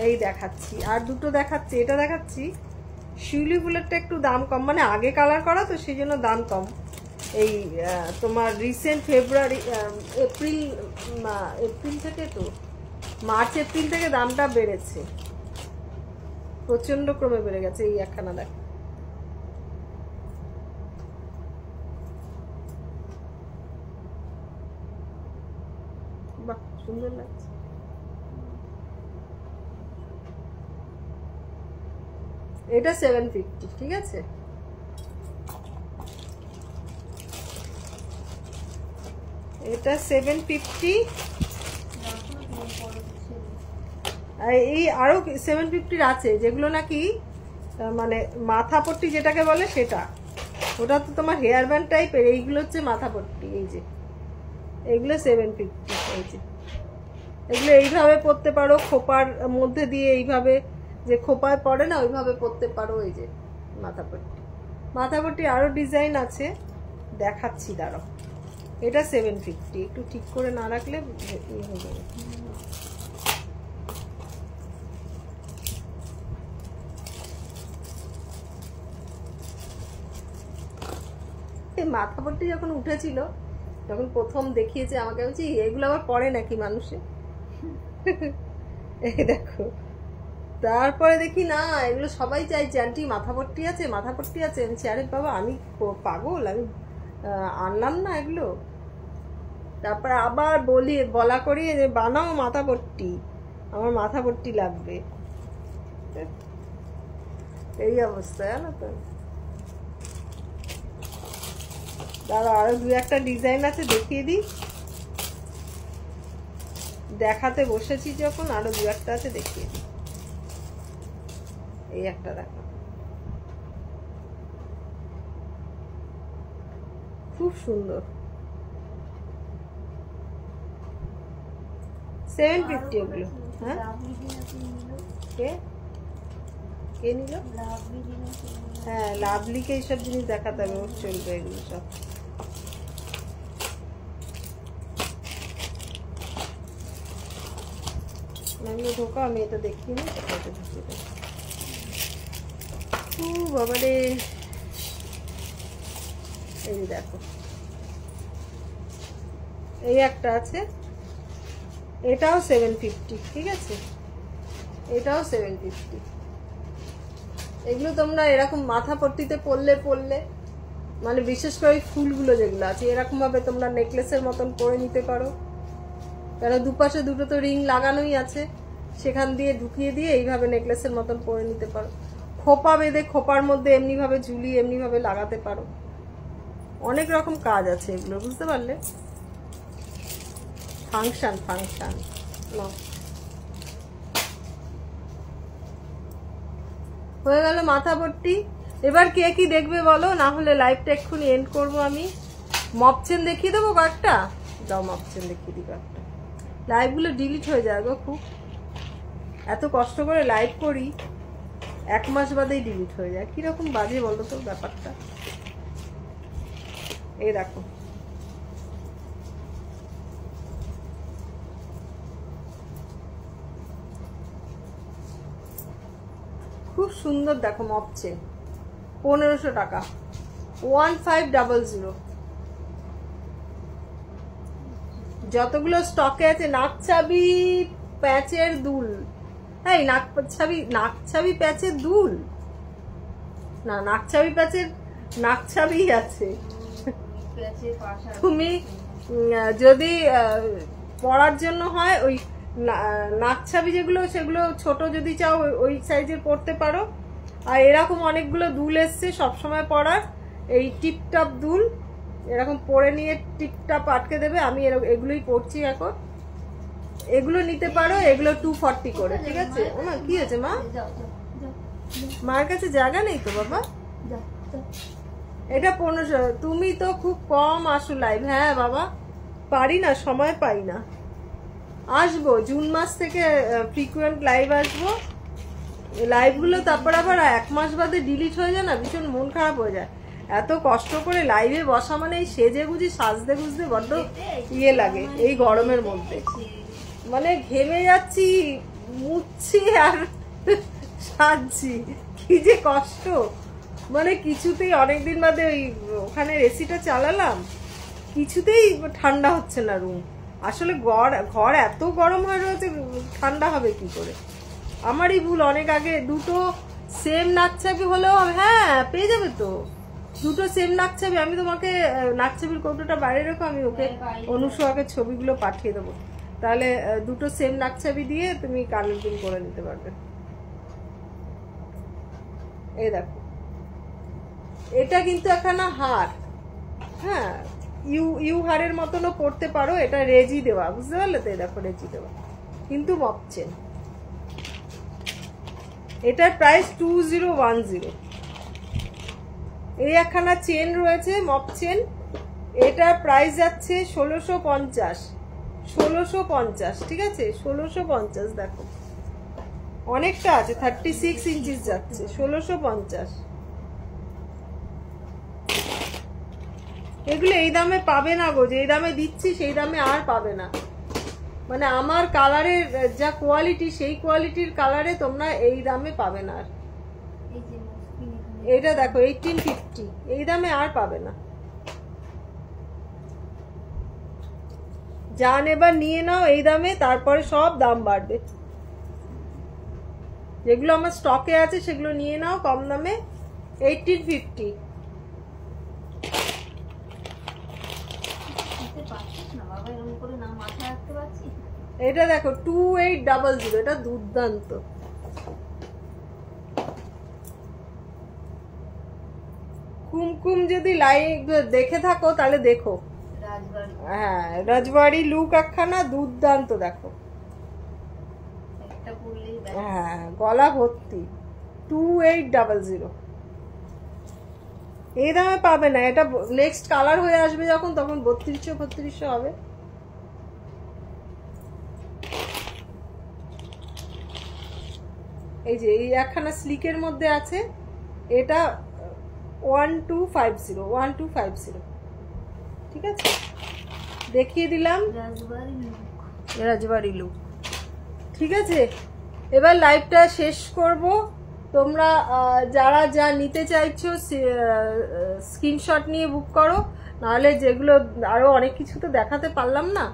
এই দেখাচ্ছি, আর দুটো দেখাচ্ছি। এটা দেখাচ্ছি শিউলি ফুলেরটা একটু দাম কম, মানে আগে কালার করা তো সেই জন্য দাম কম। এই তোমার রিসেন্ট ফেব্রুয়ারি এপ্রিল থেকে তো মার্চ এপ্রিল থেকে দামটা বেড়েছে, প্রচন্ড ক্রমে বেড়ে গেছে। এই একখানা দেখ, বাহ সুন্দর লাগছে। এটা 750, ঠিক আছে। এটা 750। এই আরো 750 আছে যেগুলো নাকি মানে মাথাপট্টি যেটাকে বলে সেটা, ওটা তো তোমার হেয়ার ব্যান্ড টাইপের। এইগুলো হচ্ছে মাথাপট্টি। এই যে এগুলো 750। এই যে এগুলো এইভাবে পরতে পারো, খোপার মধ্যে দিয়ে এইভাবে যে খোপায় পড়ে না ওইভাবে পরতে পারো। এই যে মাথাপট্টি, মাথাপট্টি আরো ডিজাইন আছে, দেখাচ্ছি দাঁড়াও। এটা 750, একটু ঠিক করে না রাখলে হয়ে যাবে। মাথাপট্টি যখন উঠেছিল, যখন প্রথম দেখিয়েছে আমাকে, বলছি এগুলো আবার পরে নাকি মানুষে। এই দেখো, তারপরে দেখি না এগুলো সবাই চাইছে, আন্টি মাথাপট্টি আছে, মাথাপট্টি আছে। আরে বাবা আমি পাগল, আমি আনলাম না এগুলো। তারপর আবার বলা করি যে বানাও মাথাপট্টি, আমার মাথাপট্টি লাগবে। এই অবস্থা, জানো তো। দাঁড়া, আরো দু একটা ডিজাইন আছে দেখিয়ে দিই। দেখাতে বসেছি যখন, আরো দু একটা আছে দেখিয়ে দিই। এই একটা দেখো, খুব সুন্দর। 750 ওগুলো। হ্যাঁ, কে কে নিল? হ্যাঁ, লাভলিকে এইসব জিনিস দেখাতে হবে, ওর চলবে এগুলো সব। ঢোকা, আমি এটা দেখিনি। বাবা রে, এই দেখো এই একটা আছে, এটাও 750, ঠিক আছে। এটাও 750। এগুলো তোমরা এরকম মাথাপট্টিতে পরলে মানে বিশেষ করে ফুলগুলো যেগুলো আছে এরকম ভাবে তোমরা নেকলেসের মতন পরে নিতে পারো। কারণ দুপাশে দুটো তো রিং লাগানোই আছে, সেখান দিয়ে ঢুকিয়ে দিয়ে এইভাবে নেকলেসের মতন পরে নিতে পারো। খোপা বেঁধে খোপার মধ্যে এমনি ভাবে ঝুলিয়ে এমনি ভাবে লাগাতে পারো। অনেক রকম কাজ আছে এগুলো, বুঝতে পারলে। ফাংশন হয়ে গেল মাথাপট্টি। এবার কে কি দেখবে বলো, না হলে লাইভটা এক্ষুনি এন্ড করবো আমি। মপচেন দেখিয়ে দেবো কয়েকটা, দাও মপচেন দেখিয়ে দিই কয়েকটা। লাইভগুলো ডিলিট হয়ে যায় গো, খুব এত কষ্ট করে লাইভ করি, 1 মাস বাদেই ডিলিট হয়ে যায়। কিরকম বাজে বলো তো ব্যাপারটা। এই দেখো, খুব সুন্দর দেখো মপচেন, 1500 টাকা, 1500। যতগুলো স্টকে আছে নাকছাবি প্যাচের দুল, এই নাকছাবি প্যাচের দুল না, নাকছাবি আছে। তুমি যদি পরার জন্য হয় ওই নাকছাবি যেগুলো সেগুলো ছোট যদি চাও ওই সাইজের পরতে পারো। আর এরকম অনেকগুলো দুল এসছে সবসময় পরার, এই টিপটাপ দুল এরকম পরে নিয়ে টিপটাপ আটকে দেবে। আমি এগুলোই পরছি এখন, এগুলো নিতে পারো। এগুলো 240 করে, ঠিক আছে? মা কি হয়েছে মা? মার কাছে জায়গা নেই তো বাবা। এটা 1500। তুমি তো খুব কম আসো লাইভ। হ্যাঁ বাবা, পারি না, সময় পাই না। আসবো জুন মাস থেকে ফ্রিকুয়েন্ট লাইভ আসবো। লাইভগুলো তারপর আবার 1 মাস বাদে ডিলিট হয়ে যায় না, ভীষণ মন খারাপ হয়ে যায়। এত কষ্ট করে লাইভে বসা মানে এই সেজে গুজি সাজতে গুজতে বড্ড ইয়ে লাগে এই গরমের মধ্যে। মানে ঘেমে যাচ্ছি, মুছছি আর সাজছি, কি যে কষ্ট। মানে কিছুতেই অনেকদিন বাদে ওই ওখানে এসিটা চালালাম, কিছুতেই ঠান্ডা হচ্ছে না রুম। আসলে ঘর এত গরম হয়ে রয়েছে, ঠান্ডা হবে কি করে? আমারই ভুল। অনেক আগে দুটো সেম নাকছাবি হলেও, হ্যাঁ পেয়ে যাবে তো, দুটো সেম নাকছাবি। আমি তোমাকে নাকছাবির কৌটোটা বাইরে রেখো, আমি ওকে অনুসয়াকে ছবিগুলো পাঠিয়ে দেবো। তাহলে দুটো সেম নাকছাবি দিয়ে তুমি কানের দুল করে নিতে পারবে। এই দেখো, এটা কিন্তু একখানা হার, হ্যাঁ ইউ হারের মতনও পড়তে পারো। এটা রেজি দেওয়া, বুঝতে পারলে তো? এই দেখো রেজি দেওয়া, কিন্তু মপচেন। এটার প্রাইস 2010। এই একখানা চেন রয়েছে মপ চেন, এটার প্রাইস যাচ্ছে 1650। ঠিক আছে, 1650। দেখো অনেকটা আছে, 36 ইঞ্চিস যাচ্ছে, 1650। এগুলো এই দামে পাবে না গো, যে দামে দিচ্ছি সেই দামে আর পাবে না। মানে আমার কালারের যা কোয়ালিটি, সেই কোয়ালিটির কালারে তোমরা এই দামে পাবে না আর। এইটা দেখো 1850, এই দামে আর পাবে না। যা নেবার নিয়ে নাও এই দামে, তারপরে সব দাম বাড়বে। যেগুলো আমার স্টকে আছে সেগুলো নিয়ে নাও কম দামে, 1850। এটা দেখো 2800, এটা দুর্দান্ত। কুমকুম যদি লাইভ দেখে থাকো তাহলে দেখো, হ্যাঁ রাজবাড়ি লুক একখানা দুর্দান্ত। দেখো হ্যাঁ, গলা ভর্তি, 2800। এই দামে পাবে না। এটা নেক্সট কালার হয়ে আসবে যখন, তখন 3200 হবে। এই যে এই একখানা স্লিকের মধ্যে আছে, এটা 1250। ঠিক আছে, দেখিয়ে দিলাম রাজবাড়ি লুক। ঠিক আছে, এবার লাইভটা শেষ করব। তোমরা যারা যা নিতে চাইছো স্ক্রিনশট নিয়ে বুক করো, নাহলে যেগুলো আরো অনেক কিছু তো দেখাতে পারলাম না,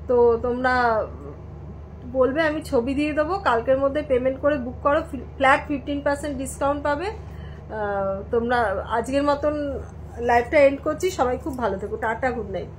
তো তোমরা বলবে, আমি ছবি দিয়ে দেবো। কালকের মধ্যে পেমেন্ট করে বুক করো, ফ্ল্যাট 15% ডিসকাউন্ট পাবে। তোমরা আজকের মতন লাইভটা এন্ড করছি। সবাই খুব ভালো থেকো, টাটা, গুড নাইট।